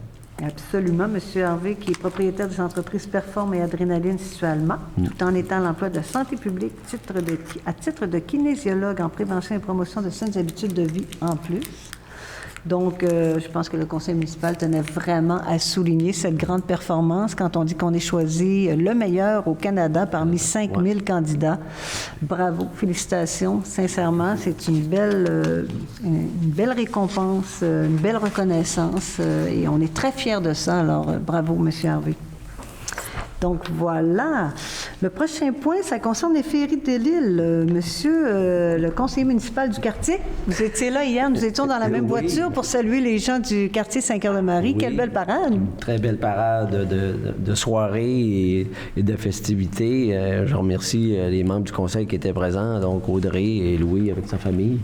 Absolument. M. Harvey, qui est propriétaire des entreprises Perform et Adrénaline situées à Alma, tout en étant à l'emploi de santé publique à titre de kinésiologue en prévention et promotion de saines habitudes de vie en plus. Donc, je pense que le conseil municipal tenait vraiment à souligner cette grande performance quand on dit qu'on est choisi le meilleur au Canada parmi 5000 candidats. Bravo, félicitations, sincèrement, c'est une belle récompense, une belle reconnaissance et on est très fiers de ça. Alors, bravo, M. Harvey. Donc voilà. Le prochain point, ça concerne les féeries de l'île. Monsieur le conseiller municipal du quartier, vous étiez là hier, nous étions dans la même voiture pour saluer les gens du quartier Saint-Cœur-de-Marie. Oui. Quelle belle parade! Une très belle parade de soirées et de festivités. Je remercie les membres du conseil qui étaient présents, donc Audrey et Louis avec sa famille,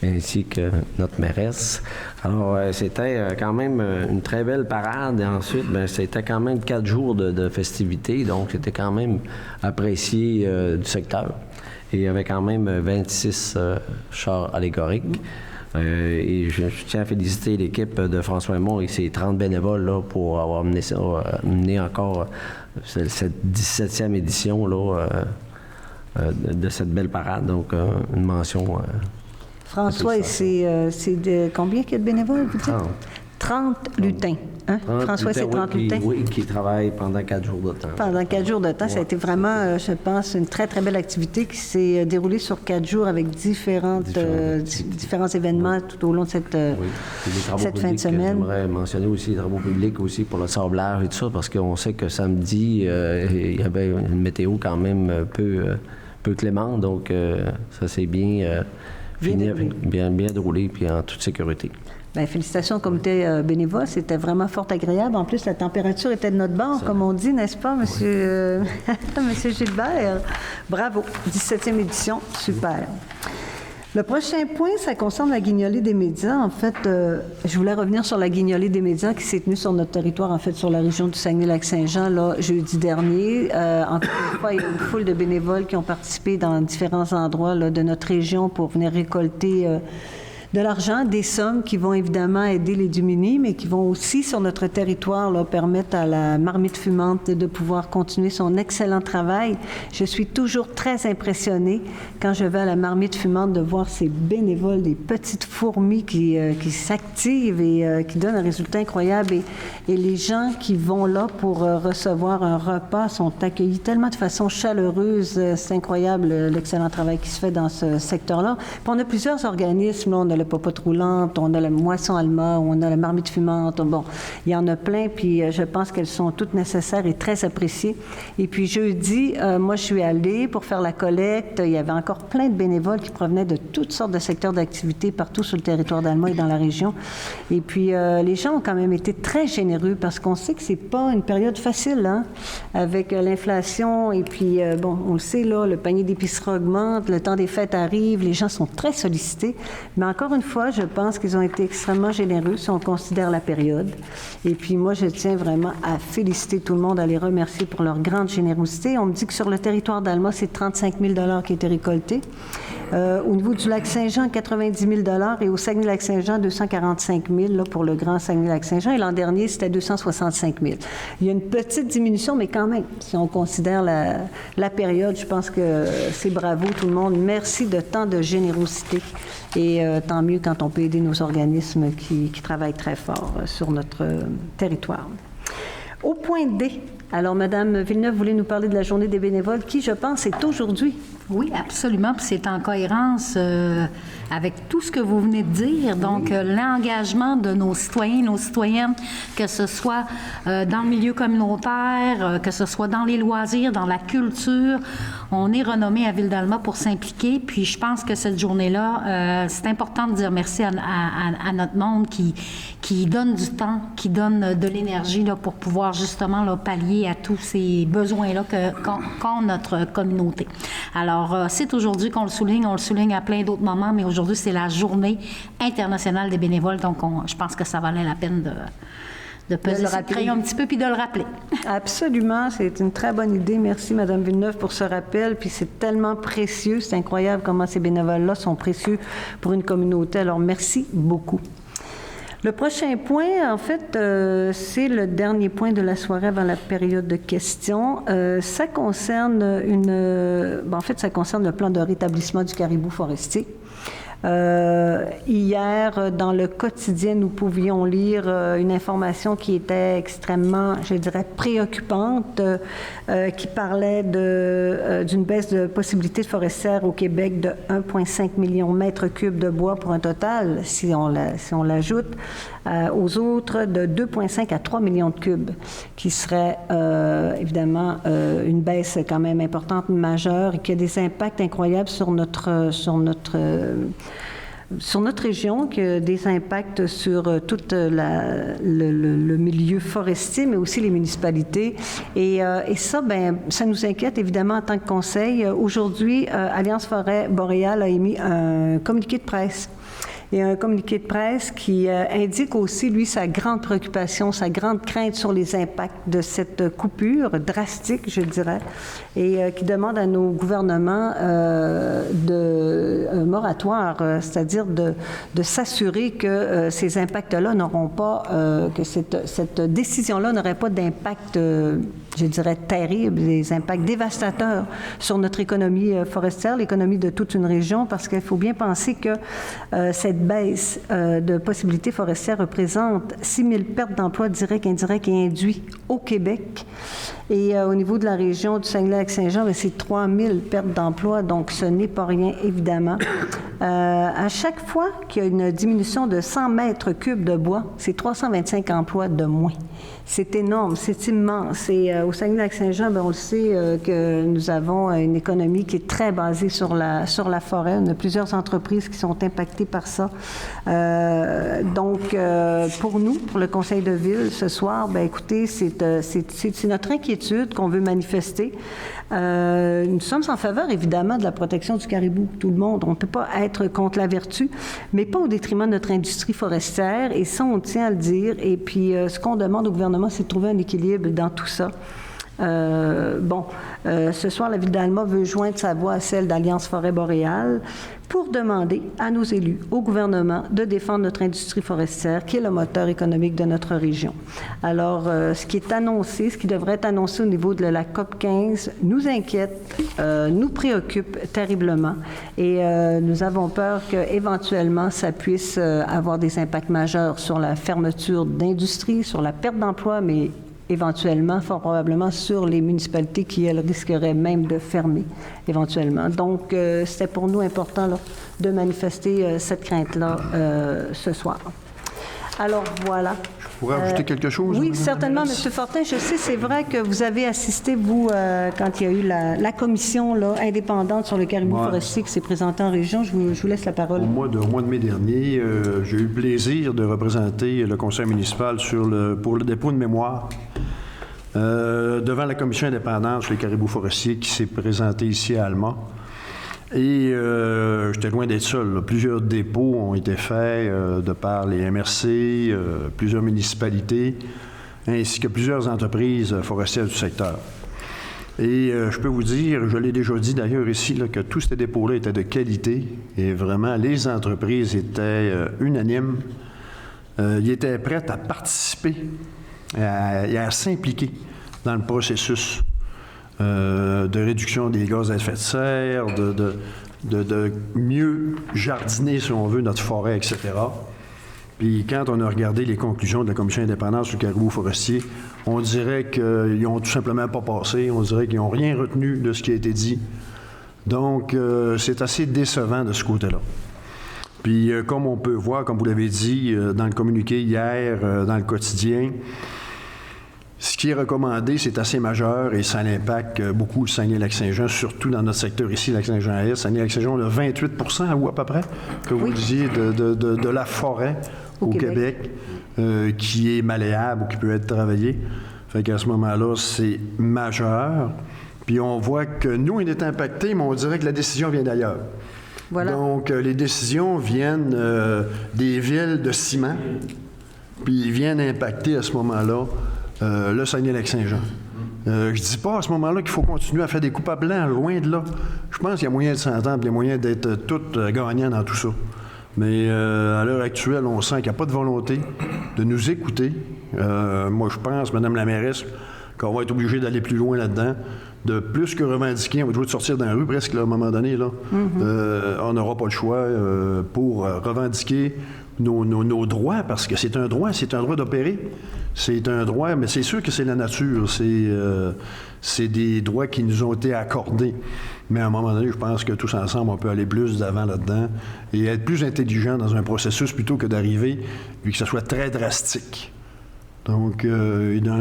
ainsi que notre mairesse. Alors, c'était quand même une très belle parade. Et ensuite, c'était quand même 4 jours de festivités, donc c'était quand même apprécié du secteur. Et il y avait quand même 26 chars allégoriques. Et je tiens à féliciter l'équipe de François Aymon et ses 30 bénévoles là, pour avoir mené encore cette 17e édition là, de cette belle parade. Donc, une mention... François, et c'est de combien qu'il y a de bénévoles, vous dites? 30 lutins. Hein? 30 François, c'est 30 lutins? Oui, qui travaillent pendant 4 jours de temps. Pendant 4 jours de temps. Ça a été vraiment, je pense, une très, très belle activité qui s'est déroulée sur 4 jours avec différents événements tout au long de cette fin de semaine. J'aimerais mentionner aussi les travaux publics aussi pour le sablage et tout ça, parce qu'on sait que samedi, il y avait une météo quand même peu clémente, donc ça s'est bien déroulé, puis en toute sécurité. Bien, félicitations au comité bénévole, c'était vraiment fort agréable. En plus, la température était de notre bord, comme on dit, n'est-ce pas, monsieur, monsieur Gilbert? Bravo, 17e édition, super. Le prochain point, ça concerne la guignolée des médias. En fait, je voulais revenir sur la guignolée des médias qui s'est tenue sur notre territoire, en fait, sur la région du Saguenay-Lac-Saint-Jean, là, jeudi dernier. Encore une fois, il y a une foule de bénévoles qui ont participé dans différents endroits là, de notre région pour venir récolter de l'argent, des sommes qui vont évidemment aider les démunis, mais qui vont aussi, sur notre territoire, là, permettre à la marmite fumante de pouvoir continuer son excellent travail. Je suis toujours très impressionnée quand je vais à la marmite fumante de voir ces bénévoles, des petites fourmis qui s'activent et qui donnent un résultat incroyable. Et les gens qui vont là pour recevoir un repas sont accueillis tellement de façon chaleureuse. C'est incroyable l'excellent travail qui se fait dans ce secteur-là. Puis on a plusieurs organismes. Là, on a la popote roulante, on a la moisson Alma, on a la marmite fumante. Bon, il y en a plein, puis je pense qu'elles sont toutes nécessaires et très appréciées. Et puis jeudi, moi, je suis allée pour faire la collecte. Il y avait encore plein de bénévoles qui provenaient de toutes sortes de secteurs d'activité partout sur le territoire d'Alma et dans la région. Et puis, les gens ont quand même été très généreux parce qu'on sait que c'est pas une période facile, hein, avec l'inflation. Et puis, bon, on le sait, là, le panier d'épicerie augmente, le temps des fêtes arrive, les gens sont très sollicités. Mais encore une fois, je pense qu'ils ont été extrêmement généreux si on considère la période. Et puis moi, je tiens vraiment à féliciter tout le monde, à les remercier pour leur grande générosité. On me dit que sur le territoire d'Alma, c'est 35 000 $ qui ont été récoltés. Au niveau du Lac-Saint-Jean, 90 000 $ et au Saguenay-Lac-Saint-Jean, 245 000 là, pour le grand Saguenay-Lac-Saint-Jean. Et l'an dernier, c'était 265 000. Il y a une petite diminution, mais quand même, si on considère la période, je pense que c'est bravo tout le monde. Merci de tant de générosité. Et tant mieux quand on peut aider nos organismes qui travaillent très fort sur notre territoire. Au point D, alors Mme Villeneuve voulait nous parler de la journée des bénévoles qui, je pense, est aujourd'hui. Oui, absolument. Puis c'est en cohérence avec tout ce que vous venez de dire. Donc, l'engagement de nos citoyens, nos citoyennes, que ce soit dans le milieu communautaire, que ce soit dans les loisirs, dans la culture. On est renommé à Ville-d'Alma pour s'impliquer. Puis je pense que cette journée-là, c'est important de dire merci à notre monde qui donne du temps, qui donne de l'énergie là, pour pouvoir justement là, pallier à tous ces besoins-là qu'ont notre communauté. Alors, c'est aujourd'hui qu'on le souligne. On le souligne à plein d'autres moments, mais aujourd'hui, c'est la journée internationale des bénévoles. Donc, je pense que ça valait la peine de peser le crayon un petit peu puis de le rappeler. Absolument. C'est une très bonne idée. Merci, Mme Villeneuve, pour ce rappel. Puis c'est tellement précieux. C'est incroyable comment ces bénévoles-là sont précieux pour une communauté. Alors, merci beaucoup. Le prochain point, en fait, c'est le dernier point de la soirée avant la période de questions. Ça concerne ça concerne le plan de rétablissement du caribou forestier. Hier, dans le quotidien, nous pouvions lire une information qui était extrêmement, je dirais, préoccupante, qui parlait d'une baisse de possibilités forestières au Québec de 1,5 million de mètres cubes de bois pour un total, si on l'ajoute, aux autres, de 2,5 à 3 millions de cubes, qui serait évidemment une baisse quand même importante, majeure, et qui a des impacts incroyables sur notre région, qui a des impacts sur tout le milieu forestier, mais aussi les municipalités. Et ça, bien, ça nous inquiète évidemment en tant que conseil. Aujourd'hui, Alliance Forêt Boréale a émis un communiqué de presse. Il y a un communiqué de presse qui indique aussi, lui, sa grande préoccupation, sa grande crainte sur les impacts de cette coupure drastique, je dirais, et qui demande à nos gouvernements un moratoire, c'est-à-dire de s'assurer que ces impacts-là n'auront pas, que cette décision-là n'aurait pas d'impact, je dirais, terrible, des impacts dévastateurs sur notre économie forestière, l'économie de toute une région, parce qu'il faut bien penser que cette baisse de possibilités forestières représente 6 000 pertes d'emplois directs, indirects et induits au Québec. Et au niveau de la région du Saguenay-Lac-Saint-Jean, c'est 3 000 pertes d'emplois, donc ce n'est pas rien, évidemment. À chaque fois qu'il y a une diminution de 100 mètres cubes de bois, c'est 325 emplois de moins. C'est énorme, c'est immense. Et au Saguenay-Lac-Saint-Jean, bien, on le sait que nous avons une économie qui est très basée sur la forêt. On a plusieurs entreprises qui sont impactées par ça. Donc, pour nous, pour le Conseil de ville, ce soir, bien, écoutez, c'est notre inquiétude qu'on veut manifester. Nous sommes en faveur, évidemment, de la protection du caribou, tout le monde. On ne peut pas être contre la vertu, mais pas au détriment de notre industrie forestière. Et ça, on tient à le dire. Et puis, ce qu'on demande au gouvernement, c'est de trouver un équilibre dans tout ça. Ce soir, la Ville d'Alma veut joindre sa voix à celle d'Alliance Forêt Boréale pour demander à nos élus, au gouvernement, de défendre notre industrie forestière, qui est le moteur économique de notre région. Alors, ce qui est annoncé, ce qui devrait être annoncé au niveau de la COP 15, nous inquiète, nous préoccupe terriblement, et nous avons peur qu'éventuellement, ça puisse avoir des impacts majeurs sur la fermeture d'industries, sur la perte d'emplois, mais éventuellement, fort probablement, sur les municipalités qui, elles, risqueraient même de fermer, éventuellement. Donc, c'était pour nous important là, de manifester cette crainte-là ce soir. Alors, voilà. Je pourrais ajouter quelque chose? Oui, certainement, M. Fortin. Je sais, c'est vrai que vous avez assisté, vous, quand il y a eu la commission là, indépendante sur le caribou forestier qui s'est présentée en région. Je vous laisse la parole. Au mois de mai dernier, j'ai eu le plaisir de représenter le conseil municipal pour le dépôt de mémoire devant la commission indépendante sur les caribous forestiers qui s'est présentée ici à Alma. Et j'étais loin d'être seul, là. Plusieurs dépôts ont été faits de par les MRC, plusieurs municipalités, ainsi que plusieurs entreprises forestières du secteur. Et je peux vous dire, je l'ai déjà dit d'ailleurs ici, là, que tous ces dépôts-là étaient de qualité et vraiment les entreprises étaient unanimes. Ils étaient prêtes à participer et à s'impliquer dans le processus de réduction des gaz à effet de serre, de mieux jardiner, si on veut, notre forêt, etc. Puis quand on a regardé les conclusions de la commission indépendante sur le caribou forestier, on dirait qu'ils n'ont tout simplement pas passé, on dirait qu'ils n'ont rien retenu de ce qui a été dit. Donc, c'est assez décevant de ce côté-là. Puis, comme on peut voir, comme vous l'avez dit dans le communiqué hier, dans le quotidien, ce qui est recommandé, c'est assez majeur et ça impacte beaucoup le Saguenay-Lac-Saint-Jean, surtout dans notre secteur ici, Lac-Saint-Jean-Est. Saguenay-Lac-Saint-Jean, on a 28 ou à peu près, que vous disiez, de la forêt au Québec qui est malléable ou qui peut être travaillée. Fait qu'à ce moment-là, c'est majeur. Puis on voit que nous, on est impactés, mais on dirait que la décision vient d'ailleurs. Voilà. Donc, les décisions viennent des villes de ciment, puis ils viennent impacter à ce moment-là le Saguenay-Lac-Saint-Jean. Je dis pas à ce moment-là qu'il faut continuer à faire des coupables blancs, loin de là. Je pense qu'il y a moyen de s'entendre, il y a moyen d'être tous gagnants dans tout ça. Mais à l'heure actuelle, on sent qu'il n'y a pas de volonté de nous écouter. Moi, je pense, Mme la mairesse, qu'on va être obligé d'aller plus loin là-dedans. de plus que revendiquer, on va toujours sortir dans la rue presque, là, à un moment donné, là. On n'aura pas le choix pour revendiquer nos droits, parce que c'est un droit d'opérer. C'est un droit, mais c'est sûr que c'est la nature. C'est des droits qui nous ont été accordés. Mais à un moment donné, je pense que tous ensemble, on peut aller plus d'avant là-dedans et être plus intelligent dans un processus plutôt que d'arriver et que ce soit très drastique. Donc,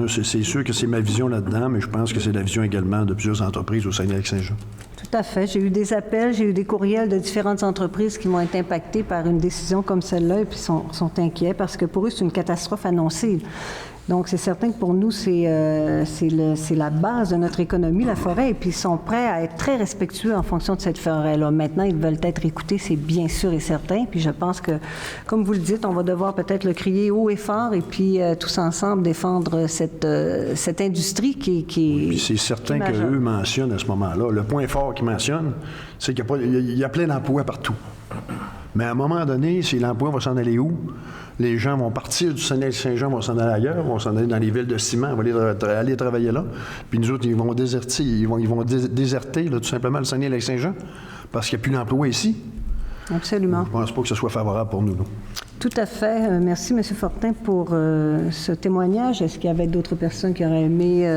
c'est sûr que c'est ma vision là-dedans, mais je pense que c'est la vision également de plusieurs entreprises au Saguenay-Lac-Saint-Jean. Tout à fait. J'ai eu des appels, j'ai eu des courriels de différentes entreprises qui vont être impactées par une décision comme celle-là et puis sont inquiets parce que pour eux, c'est une catastrophe annoncée. Donc, c'est certain que pour nous, c'est la base de notre économie, la forêt, et puis ils sont prêts à être très respectueux en fonction de cette forêt-là. Maintenant, ils veulent être écoutés, c'est bien sûr et certain. Puis je pense que, comme vous le dites, on va devoir peut-être le crier haut et fort et puis tous ensemble défendre cette industrie qui Puis c'est certain qu'eux mentionnent à ce moment-là. Le point fort qu'ils mentionnent, c'est qu'il y a plein d'emplois partout. Mais à un moment donné, si l'emploi va s'en aller où? Les gens vont partir du Saguenay-Lac-Saint-Jean, vont s'en aller ailleurs, vont s'en aller dans les villes de ciment, vont aller travailler là. Puis nous autres, ils vont déserter là, tout simplement le Saguenay-Lac-Saint-Jean parce qu'il n'y a plus d'emploi ici. Absolument. Je ne pense pas que ce soit favorable pour nous. Là. Tout à fait. Merci, M. Fortin, pour ce témoignage. Est-ce qu'il y avait d'autres personnes qui auraient aimé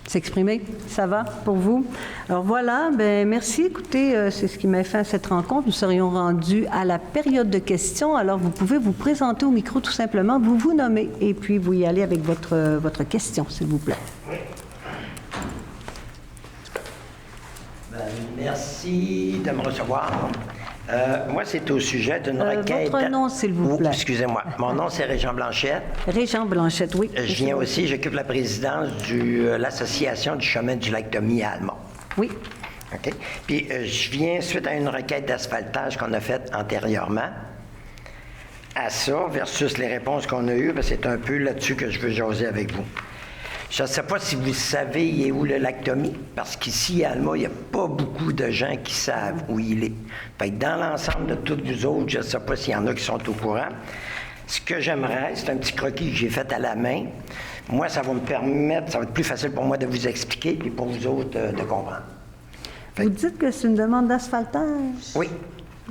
s'exprimer? Ça va pour vous? Alors voilà, merci. Écoutez, c'est ce qui m'a fait à cette rencontre. Nous serions rendus à la période de questions. Alors, vous pouvez vous présenter au micro tout simplement, vous vous nommez et puis vous y allez avec votre question, s'il vous plaît. Merci de me recevoir. Moi, c'est au sujet d'une requête... Votre nom, s'il vous plaît. Excusez-moi. Mon nom, c'est Régent Blanchette. Régent Blanchette, oui. Je viens aussi, j'occupe la présidence de l'Association du chemin du Lac-Tomie à Almont. Oui. OK. Puis, je viens suite à une requête d'asphaltage qu'on a faite antérieurement. À ça, versus les réponses qu'on a eues, c'est un peu là-dessus que je veux jaser avec vous. Je ne sais pas si vous savez il est où le Lac-Tomie, parce qu'ici, à Alma, il n'y a pas beaucoup de gens qui savent où il est. Fait que dans l'ensemble de toutes vous autres, je ne sais pas s'il y en a qui sont au courant. Ce que j'aimerais, c'est un petit croquis que j'ai fait à la main. Moi, ça va me permettre, ça va être plus facile pour moi de vous expliquer, puis pour vous autres de comprendre. Vous dites que c'est une demande d'asphaltage? Oui.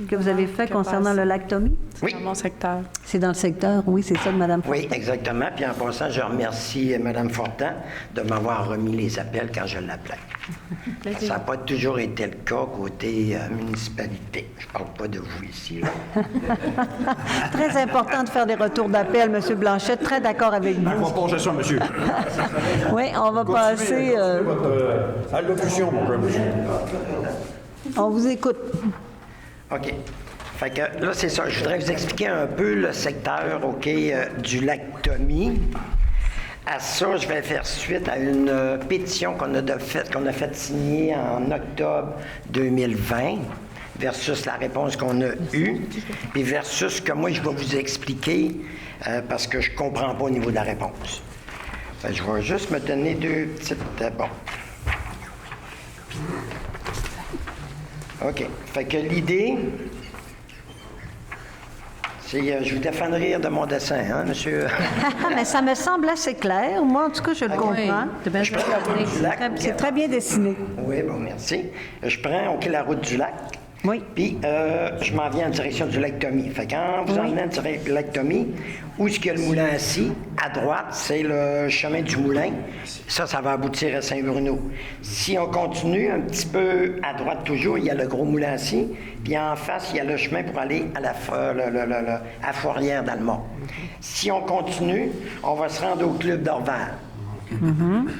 Que vous avez fait concernant le Lac-Tomie? Oui. Dans mon secteur. C'est dans le secteur, oui, c'est ça de Mme Fortin. Oui, exactement. Puis en passant, je remercie Mme Fortin de m'avoir remis les appels quand je l'appelais. Ça n'a pas toujours été le cas côté municipalité. Je ne parle pas de vous ici. Là. Très important de faire des retours d'appel, M. Blanchette. Très d'accord avec vous. On va passer ça, monsieur. Oui, on va passer... Votre allocution, mon frère, monsieur. On vous écoute. OK. Fait que là, c'est ça. Je voudrais vous expliquer un peu le secteur, OK, du Lac-Tomie. À ça, je vais faire suite à une pétition qu'on a fait signer en octobre 2020 versus la réponse qu'on a eue, puis versus ce que moi, je vais vous expliquer parce que je ne comprends pas au niveau de la réponse. Fait que je vais juste me donner deux petites... bon. OK. Fait que l'idée, c'est... je vous défends de rire de mon dessin, hein, monsieur? Mais ça me semble assez clair. Moi, en tout cas, je le comprends. C'est très bien dessiné. Oui, bon, merci. Je prends, OK, la route du lac. Oui. Puis, je m'en viens en direction du Lac-Tomie. Fait que quand vous emmenez en direction du Lac-Tomie, où est-ce qu'il y a le moulin assis? À droite, c'est le chemin du moulin. Ça va aboutir à Saint-Bruno. Si on continue un petit peu à droite toujours, il y a le gros moulin assis. Puis en face, il y a le chemin pour aller à Fourrière d'Almont. Si on continue, on va se rendre au club d'Orval.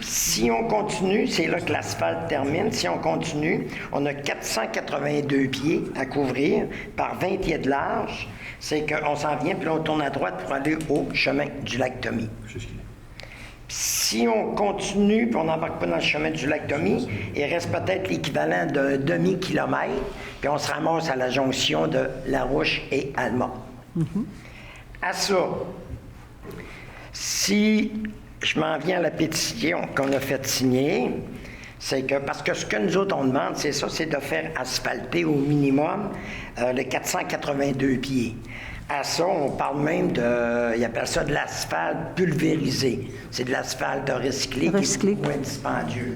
Si on continue, c'est là que l'asphalte termine. Si on continue, on a 482 pieds à couvrir par 20 pieds de large. C'est qu'on s'en vient, puis là, on tourne à droite pour aller au chemin du Lac-Tomie. Si on continue, puis on n'embarque pas dans le chemin du Lac-Tomie, il reste peut-être l'équivalent d'un demi-kilomètre, puis on se ramasse à la jonction de Larouche et Alma. À ça, si je m'en viens à la pétition qu'on a fait signer, c'est que, parce que ce que nous autres on demande, c'est ça, c'est de faire asphalter au minimum les 482 pieds. À ça, on parle même de, ils appellent ça de l'asphalte pulvérisé. C'est de l'asphalte recyclé. Qui est beaucoup moins dispendieux.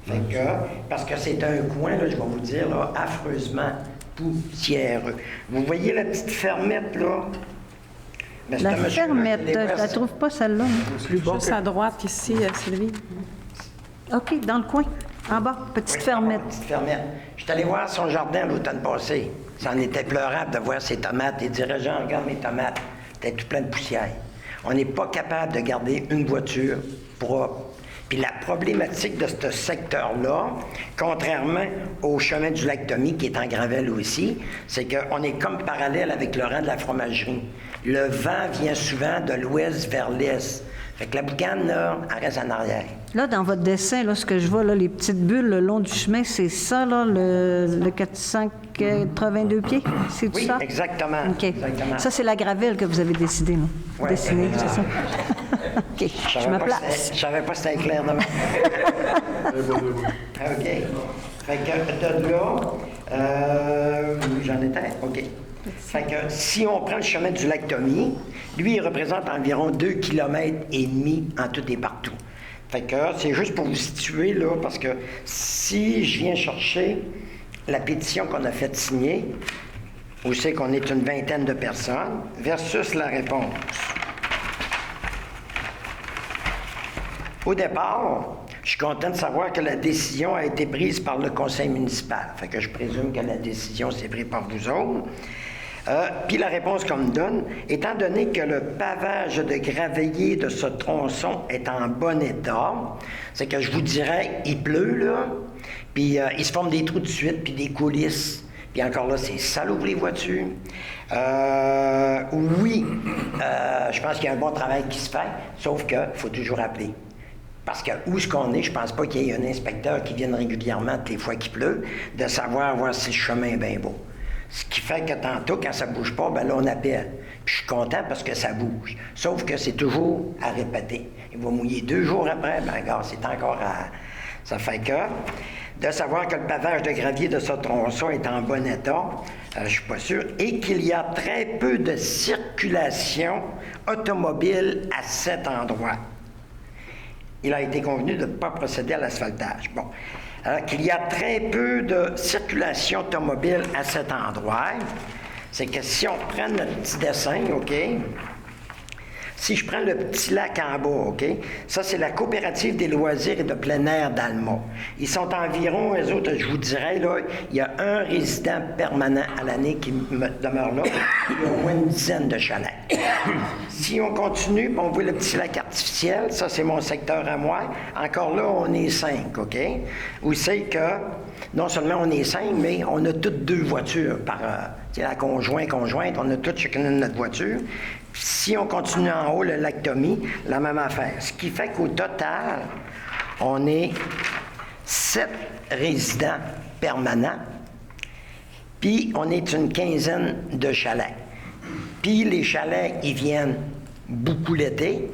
Fait que, parce que c'est un coin, là, je vais vous dire, là, affreusement poussiéreux. Vous voyez la petite fermette, là? Mais c'est La un monsieur, fermette, là, qui les je la trouve pas celle-là. Non? Juste à droite, ici, Sylvie. OK, dans le coin. En bas, petite Oui, fermette. petite fermette. Je suis allé voir son jardin l'automne passé. Ça en était pleurable de voir ses tomates. Il dirait, Jean, regarde mes tomates. C'était tout plein de poussière. On n'est pas capable de garder une voiture propre. Puis la problématique de ce secteur-là, contrairement au chemin du lac Tommy, qui est en gravelle aussi, c'est qu'on est comme parallèle avec le rang de la fromagerie. Le vent vient souvent de l'ouest vers l'est. Fait que la boucane, là, elle reste en arrière. Là, dans votre dessin, là, ce que je vois, là, les petites bulles le long du chemin, c'est ça, là, le 482 pieds? C'est tout Oui, ça? exactement. OK. Exactement. Ça, c'est la gravelle que vous avez décidé, là? Ouais, Dessiné, c'est ça? OK, je me place. Je savais pas si c'était clair demain. OK. Fait que de là, j'en étais? OK. Fait que si on prend le chemin du lac Tommy, lui, il représente environ 2,5 km en tout et partout. Fait que c'est juste pour vous situer, là, parce que si je viens chercher la pétition qu'on a fait signer, où c'est qu'on est une vingtaine de personnes, versus la réponse. Au départ, je suis content de savoir que la décision a été prise par le conseil municipal. Fait que je présume que la décision s'est prise par vous autres. Puis la réponse qu'on me donne, étant donné que le pavage de gravier de ce tronçon est en bon état, c'est que je vous dirais, il pleut, là, puis il se forme des trous de suite, puis des coulisses. Puis encore là, c'est sale pour les voitures. Oui, je pense qu'il y a un bon travail qui se fait, sauf qu'il faut toujours appeler. Parce que où est-ce qu'on est, je pense pas qu'il y ait un inspecteur qui vienne régulièrement toutes les fois qu'il pleut, de savoir voir si le chemin est bien beau. Ce qui fait que tantôt, quand ça bouge pas, ben là, on appelle. Puis je suis content parce que ça bouge. Sauf que c'est toujours à répéter. Il va mouiller 2 jours après, ben regarde, c'est encore à... Ça fait que, de savoir que le pavage de gravier de ce tronçon est en bon état, je suis pas sûr, et qu'il y a très peu de circulation automobile à cet endroit. Il a été convenu de ne pas procéder à l'asphaltage. Bon. Alors qu'il y a très peu de circulation automobile à cet endroit, c'est que si on prend notre petit dessin, OK? Si je prends le petit lac en bas, OK? Ça, c'est la coopérative des loisirs et de plein air d'Alma. Ils sont environ, eux autres, je vous dirais, là, il y a un résident permanent à l'année qui demeure là. Il y a au moins une dizaine de chalets. Si on continue, on voit le petit lac artificiel. Ça, c'est mon secteur à moi. Encore là, on est 5, OK? Où c'est que, non seulement on est 5, mais on a toutes 2 voitures par... la conjointe, on a toutes chacune notre voiture. Puis si on continue en haut, le lac Tommy, la même affaire. Ce qui fait qu'au total, on est 7 résidents permanents, puis on est une quinzaine de chalets. Puis les chalets, ils viennent beaucoup l'été.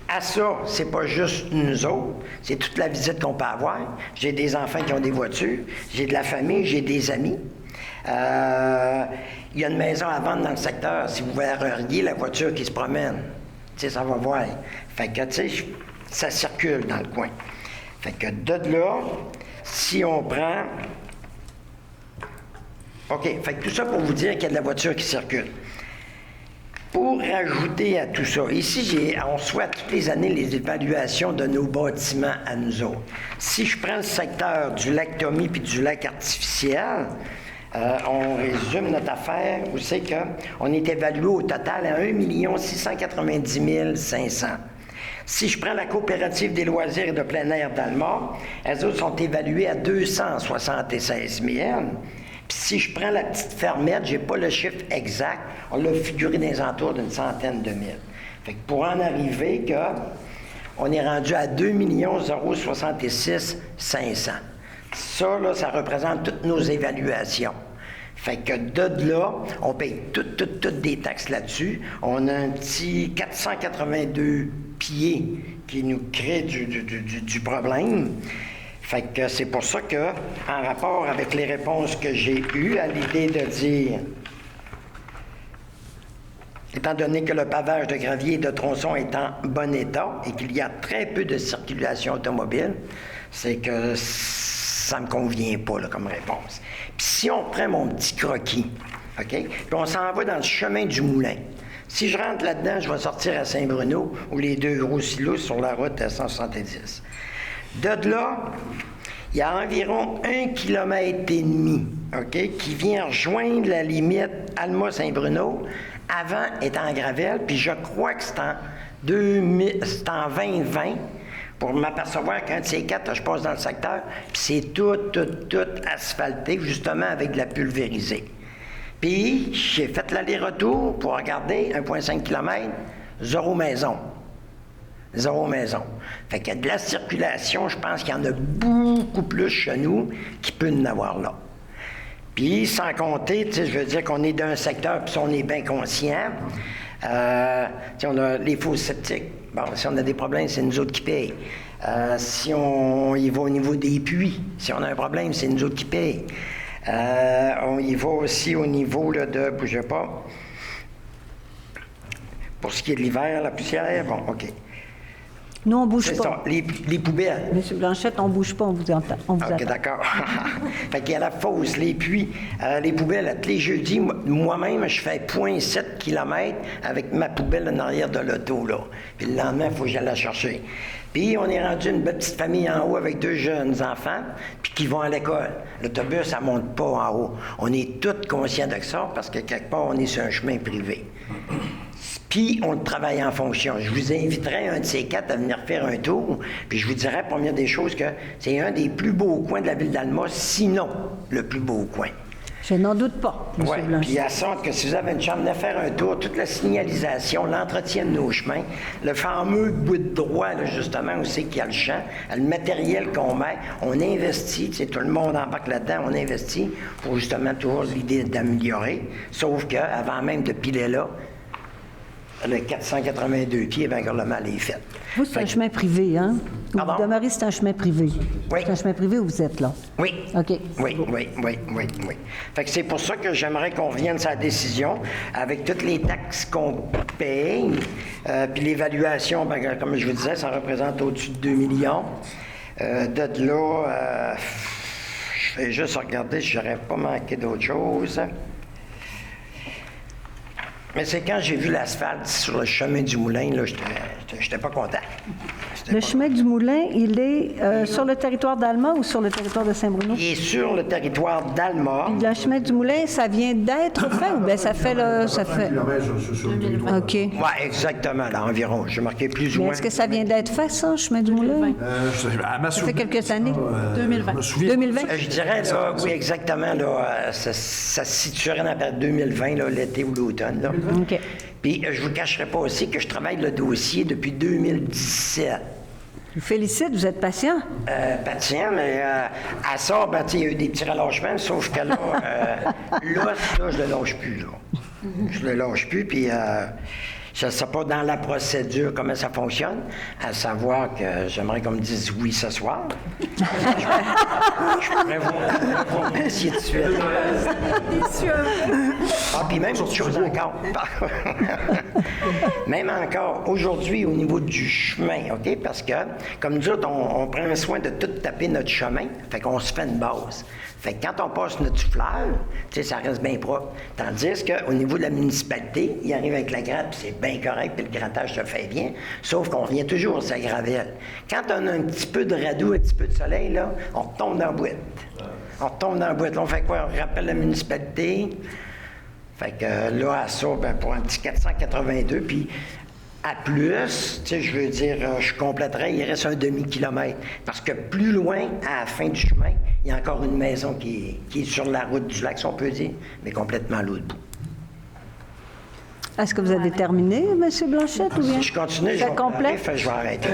À ça, c'est pas juste nous autres, c'est toute la visite qu'on peut avoir. J'ai des enfants qui ont des voitures, j'ai de la famille, j'ai des amis. Il y a une maison à vendre dans le secteur. Si vous verriez la voiture qui se promène, tu sais, ça va voir. Fait que, tu sais, ça circule dans le coin. Fait que de là, si on prend... OK, fait que tout ça pour vous dire qu'il y a de la voiture qui circule. Pour rajouter à tout ça, ici, on reçoit toutes les années les évaluations de nos bâtiments à nous autres. Si je prends le secteur du lac Tommy puis du lac artificiel... on résume notre affaire, où c'est qu'on est évalué au total à 1 690 500. Si je prends la coopérative des loisirs et de plein air d'Alma, elles autres sont évaluées à 276 000. Puis si je prends la petite fermette, j'ai pas le chiffre exact, on l'a figuré dans les entours d'une centaine de mille. Fait que pour en arriver, on est rendu à 2 066 500. Ça, là, ça représente toutes nos évaluations. Fait que de là, on paye toutes des taxes là-dessus. On a un petit 482 pieds qui nous crée du problème. Fait que c'est pour ça que, en rapport avec les réponses que j'ai eues à l'idée de dire, étant donné que le pavage de gravier et de tronçon est en bon état et qu'il y a très peu de circulation automobile, c'est que ça me convient pas là, comme réponse. Puis si on prend mon petit croquis, OK? Puis on s'en va dans le chemin du moulin. Si je rentre là-dedans, je vais sortir à Saint-Bruno, où les deux gros silos sur la route à 170. De là, il y a environ 1,5 km, OK, qui vient rejoindre la limite Alma-Saint-Bruno. Avant, était en gravelle, puis je crois que c'est en 2020, pour m'apercevoir qu'un de ces quatre, je passe dans le secteur, puis c'est tout asphalté, justement avec de la pulvérisée. Puis, j'ai fait l'aller-retour pour regarder 1,5 km, zéro maison. Zéro maison. Fait qu'il y a de la circulation, je pense qu'il y en a beaucoup plus chez nous qu'il peut en avoir là. Puis, sans compter, tu sais, je veux dire qu'on est d'un secteur, puis on est bien conscient. On a les fosses septiques. Bon, si on a des problèmes, c'est nous autres qui payent. Si on y va au niveau des puits, si on a un problème, c'est nous autres qui payent. On y va aussi au niveau là, de... Bougez pas. Pour ce qui est de l'hiver, la poussière, bon, OK. Nous, on ne bouge C'est pas. ça, les poubelles. Monsieur Blanchette, on ne bouge pas, on vous entend. On vous OK, attend. d'accord. Fait qu'il y a la fosse, les puits, les poubelles. Tous les jeudis, moi-même, je fais 0,7 km avec ma poubelle en arrière de l'auto, là. Puis le lendemain, il faut que j'aille la chercher. Puis on est rendu une belle petite famille en haut avec 2 jeunes enfants, puis qui vont à l'école. L'autobus, ça ne monte pas en haut. On est tous conscients de ça parce que quelque part, on est sur un chemin privé. Puis, on travaille en fonction. Je vous inviterai, un de ces quatre, à venir faire un tour. Puis, je vous dirais, première des choses, que c'est un des plus beaux coins de la ville d'Alma, sinon le plus beau coin. Je n'en doute pas, M. Oui, Blanchet. puis à sorte que si vous avez une chambre, venez faire un tour, toute la signalisation, l'entretien de nos chemins, le fameux bout de droit, là, justement, où c'est qu'il y a le champ, le matériel qu'on met, on investit, tu sais, tout le monde embarque là-dedans, on investit pour justement toujours l'idée d'améliorer. Sauf qu'avant même de piler là, le 482 pieds, bien que le mal est fait. Vous, c'est un chemin privé, hein? Où Pardon? vous demeurez, c'est un chemin privé. Oui. C'est un chemin privé où vous êtes là. Oui. OK. Oui. Fait que c'est pour ça que j'aimerais qu'on revienne sur la décision avec toutes les taxes qu'on paye, puis l'évaluation, ben, comme je vous disais, ça représente au-dessus de 2 millions. De là, je vais juste regarder si j'aurais pas manqué d'autre chose. Mais c'est quand j'ai vu l'asphalte sur le chemin du Moulin, là, j'étais pas content. Le chemin du Moulin, il est sur le territoire d'Alma ou sur le territoire de Saint-Bruno? Il est sur le territoire d'Alma. Le chemin du Moulin, ça vient d'être fait ou bien ça fait le... Ça fait... OK. Oui, exactement, là, environ. J'ai marqué plus ou Mais moins. est-ce que ça vient d'être fait, ça, le chemin du Moulin? Ça fait quelques années. 2020. 2020? Je dirais, là, oui, exactement, là, ça se situerait dans la période 2020, là, l'été ou l'automne. Là. OK. Puis, je ne vous cacherai pas aussi que je travaille le dossier depuis 2017. Je vous félicite, vous êtes patient. Patient, mais à ça, ben, il y a eu des petits relâchements, sauf que là, là, je le lâche plus, là. Je le lâche plus, puis je ne sais pas dans la procédure comment ça fonctionne, à savoir que j'aimerais qu'on me dise oui ce soir. Je pourrais vous remercier de suite. Ah, puis même autre chose encore. Même encore, aujourd'hui, au niveau du chemin, OK? Parce que, comme nous autres, on prend soin de tout taper notre chemin, fait qu'on se fait une base. Fait que quand on passe notre souffleur, tu sais, ça reste bien propre. Tandis qu'au niveau de la municipalité, il arrive avec la gratte, puis c'est bien correct, puis le grattage se fait bien, sauf qu'on revient toujours sur la gravelle. Quand on a un petit peu de radoux, un petit peu de soleil, là, on retombe dans la boîte. On retombe dans la boîte. Là, on fait quoi? On rappelle la municipalité. Fait que là, à ça, ben, pour un petit 482, puis à plus, tu sais, je veux dire, je compléterais, il reste un demi-kilomètre. Parce que plus loin, à la fin du chemin, il y a encore une maison qui est sur la route du lac, si on peut dire, mais complètement à l'autre bout. Est-ce que vous avez terminé, M. Blanchette, ou bien? Si je continue, je Ça vais complète? je vais arrêter.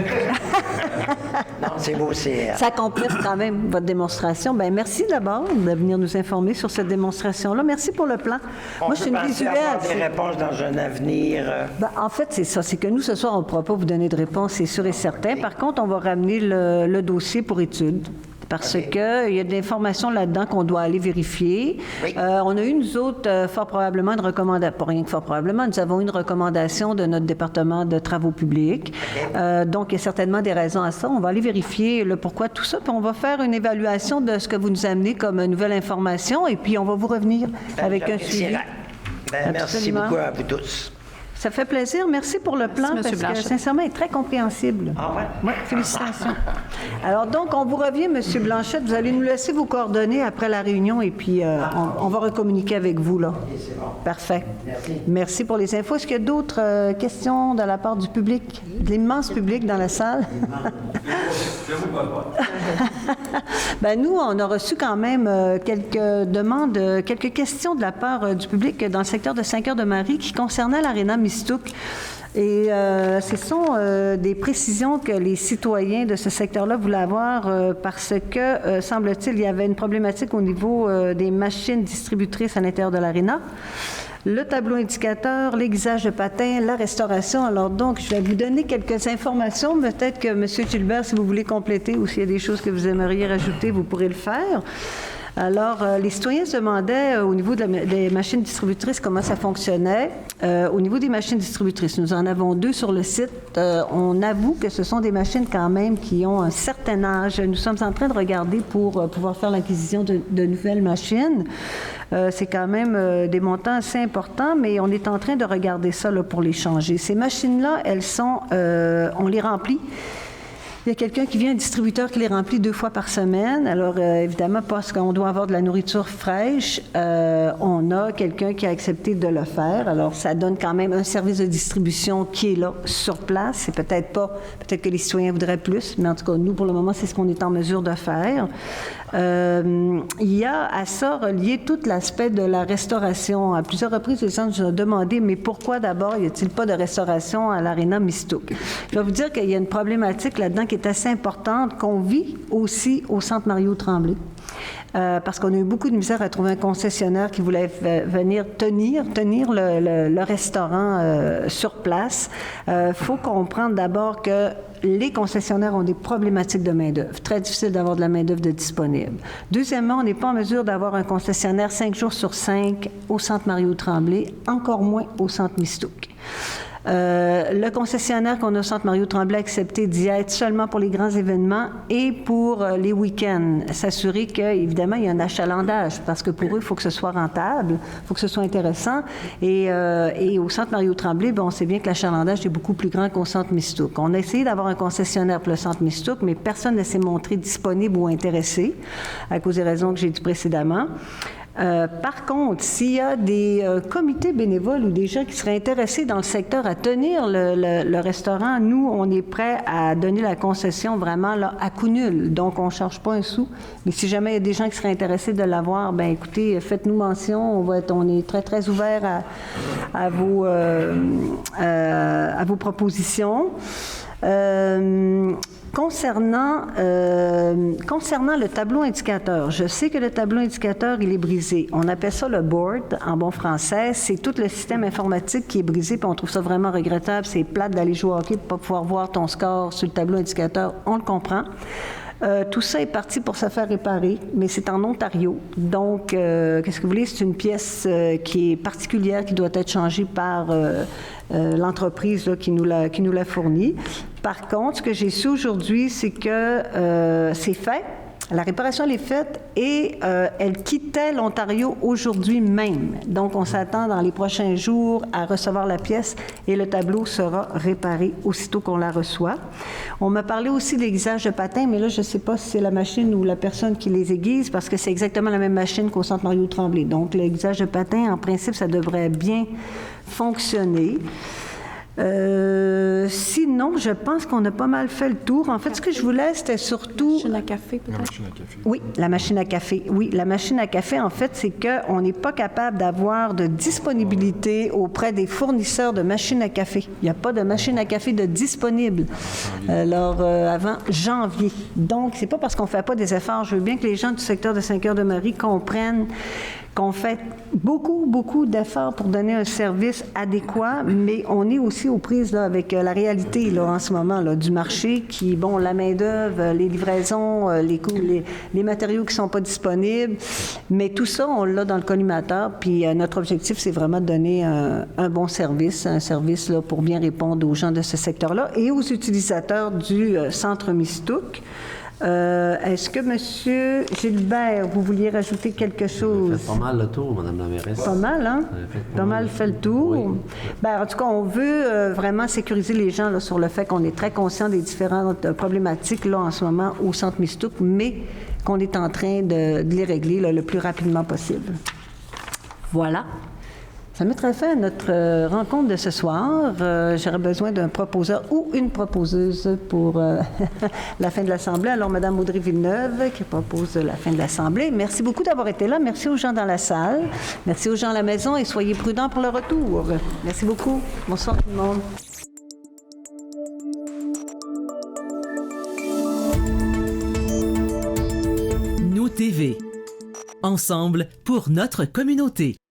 Non, c'est beau, c'est... Ça complète quand même votre démonstration. Bien, merci d'abord de venir nous informer sur cette démonstration-là. Merci pour le plan. Moi, je suis une visuelle. avoir des réponses dans un avenir... Ben, en fait, c'est ça. C'est que nous, ce soir, on ne pourra pas vous donner de réponse, c'est sûr et certain. Par contre, on va ramener le dossier pour étude. parce que il y a de l'information là-dedans qu'on doit aller vérifier. Oui. On a eu, nous autres, fort probablement une recommandation, pas rien que fort probablement, nous avons une recommandation de notre département de travaux publics. Donc, il y a certainement des raisons à ça. On va aller vérifier le pourquoi de tout ça, puis on va faire une évaluation de ce que vous nous amenez comme nouvelle information, et puis on va vous revenir avec un suivi. Merci Absolument. beaucoup à vous tous. Ça fait plaisir. Merci pour le plan, Merci, M. parce que, Blanchette. sincèrement, il est très compréhensible. Ah ouais? Oui, félicitations. Alors, donc, on vous revient, M. Blanchette. Vous allez nous laisser vos coordonnées après la réunion, et puis on va recommuniquer avec vous, là. Parfait. Merci pour les infos. Est-ce qu'il y a d'autres questions de la part du public, de l'immense public dans la salle? Ben nous, on a reçu quand même quelques demandes, quelques questions de la part du public dans le secteur de Saint-Cœur-de-Marie qui concernaient l'aréna Mistook. Et ce sont des précisions que les citoyens de ce secteur-là voulaient avoir parce que, semble-t-il, il y avait une problématique au niveau des machines distributrices à l'intérieur de l'aréna. Le tableau indicateur, l'aiguisage de patins, la restauration. Alors donc, je vais vous donner quelques informations. Peut-être que M. Gilbert, si vous voulez compléter ou s'il y a des choses que vous aimeriez rajouter, vous pourrez le faire. Alors, les citoyens se demandaient au niveau des machines distributrices comment ça fonctionnait. Au niveau des machines distributrices, nous en avons 2 sur le site. On avoue que ce sont des machines quand même qui ont un certain âge. Nous sommes en train de regarder pour pouvoir faire l'acquisition de nouvelles machines. C'est quand même des montants assez importants, mais on est en train de regarder ça là, pour les changer. Ces machines-là, elles sont, on les remplit. Il y a quelqu'un qui vient, un distributeur qui les remplit 2 fois par semaine. Alors, évidemment, parce qu'on doit avoir de la nourriture fraîche, on a quelqu'un qui a accepté de le faire. Alors, ça donne quand même un service de distribution qui est là, sur place. C'est peut-être que les citoyens voudraient plus, mais en tout cas, nous, pour le moment, c'est ce qu'on est en mesure de faire. Il y a à ça relié tout l'aspect de la restauration. À plusieurs reprises, les gens nous ont demandé, mais pourquoi d'abord y a-t-il pas de restauration à l'aréna Mistook? Je vais vous dire qu'il y a une problématique là-dedans qui est assez importante, qu'on vit aussi au Centre Mario Tremblay. Parce qu'on a eu beaucoup de misère à trouver un concessionnaire qui voulait venir tenir le restaurant sur place. Faut comprendre d'abord que les concessionnaires ont des problématiques de main-d'œuvre. Très difficile d'avoir de la main-d'œuvre disponible. Deuxièmement, on n'est pas en mesure d'avoir un concessionnaire 5 jours sur 5 au Centre Mario Tremblay, encore moins au Centre Mistook. Le concessionnaire qu'on a au Centre Mario Tremblay a accepté d'y être seulement pour les grands événements et pour les week-ends. S'assurer qu'évidemment, il y a un achalandage parce que pour eux, il faut que ce soit rentable, il faut que ce soit intéressant. Et au Centre Mario Tremblay, on sait bien que l'achalandage est beaucoup plus grand qu'au Centre Mistook. On a essayé d'avoir un concessionnaire pour le Centre Mistook, mais personne ne s'est montré disponible ou intéressé à cause des raisons que j'ai dit précédemment. Par contre, s'il y a des comités bénévoles ou des gens qui seraient intéressés dans le secteur à tenir le restaurant, nous, on est prêts à donner la concession vraiment là, à coût nul. Donc, on ne charge pas un sou. Mais si jamais il y a des gens qui seraient intéressés de l'avoir, bien écoutez, faites-nous mention. On est très, très ouvert à vos propositions. Concernant le tableau indicateur, je sais que le tableau indicateur, il est brisé. On appelle ça le board en bon français. C'est tout le système informatique qui est brisé, puis on trouve ça vraiment regrettable. C'est plate d'aller jouer au hockey pour ne pas pouvoir voir ton score sur le tableau indicateur. On le comprend. Tout ça est parti pour se faire réparer, mais c'est en Ontario. Donc, qu'est-ce que vous voulez? C'est une pièce qui est particulière, qui doit être changée par l'entreprise là, qui nous l'a fournie. Par contre, ce que j'ai su aujourd'hui, c'est que c'est fait. La réparation, elle est faite et elle quittait l'Ontario aujourd'hui même. Donc, on s'attend dans les prochains jours à recevoir la pièce et le tableau sera réparé aussitôt qu'on la reçoit. On m'a parlé aussi de l'aiguisage de patins, mais là, je ne sais pas si c'est la machine ou la personne qui les aiguise parce que c'est exactement la même machine qu'au Centre Mario Tremblay. Donc, l'aiguisage de patins, en principe, ça devrait bien fonctionner. Sinon, je pense qu'on a pas mal fait le tour. En fait, ce que je voulais, c'était surtout... La machine à café, peut-être? La machine à café. Oui, la machine à café. Oui, la machine à café, en fait, c'est qu'on n'est pas capable d'avoir de disponibilité auprès des fournisseurs de machines à café. Il n'y a pas de machine à café de disponible. Alors, avant janvier. Donc, c'est pas parce qu'on ne fait pas des efforts. Je veux bien que les gens du secteur de Saint-Cœur-de-Marie comprennent qu'on fait beaucoup, beaucoup d'efforts pour donner un service adéquat, mais on est aussi aux prises là, avec la réalité là, en ce moment là, du marché qui, bon, la main-d'œuvre, les livraisons, les coûts, les matériaux qui ne sont pas disponibles, mais tout ça, on l'a dans le collimateur, puis notre objectif, c'est vraiment de donner un bon service, un service là, pour bien répondre aux gens de ce secteur-là et aux utilisateurs du centre Mistook. Est-ce que, M. Gilbert, vous vouliez rajouter quelque chose? Vous faites pas mal le tour, Mme la mairesse. Pas mal, hein? Pas mal fait le tour. Oui. Bien, en tout cas, on veut vraiment sécuriser les gens là, sur le fait qu'on est très conscient des différentes problématiques là, en ce moment au centre Mistook, mais qu'on est en train de les régler là, le plus rapidement possible. Voilà. Ça mettrait fin à notre rencontre de ce soir. J'aurais besoin d'un proposeur ou une proposeuse pour la fin de l'Assemblée. Alors, Mme Audrey Villeneuve qui propose la fin de l'Assemblée. Merci beaucoup d'avoir été là. Merci aux gens dans la salle. Merci aux gens à la maison et soyez prudents pour le retour. Merci beaucoup. Bonsoir tout le monde. Nous TV. Ensemble pour notre communauté.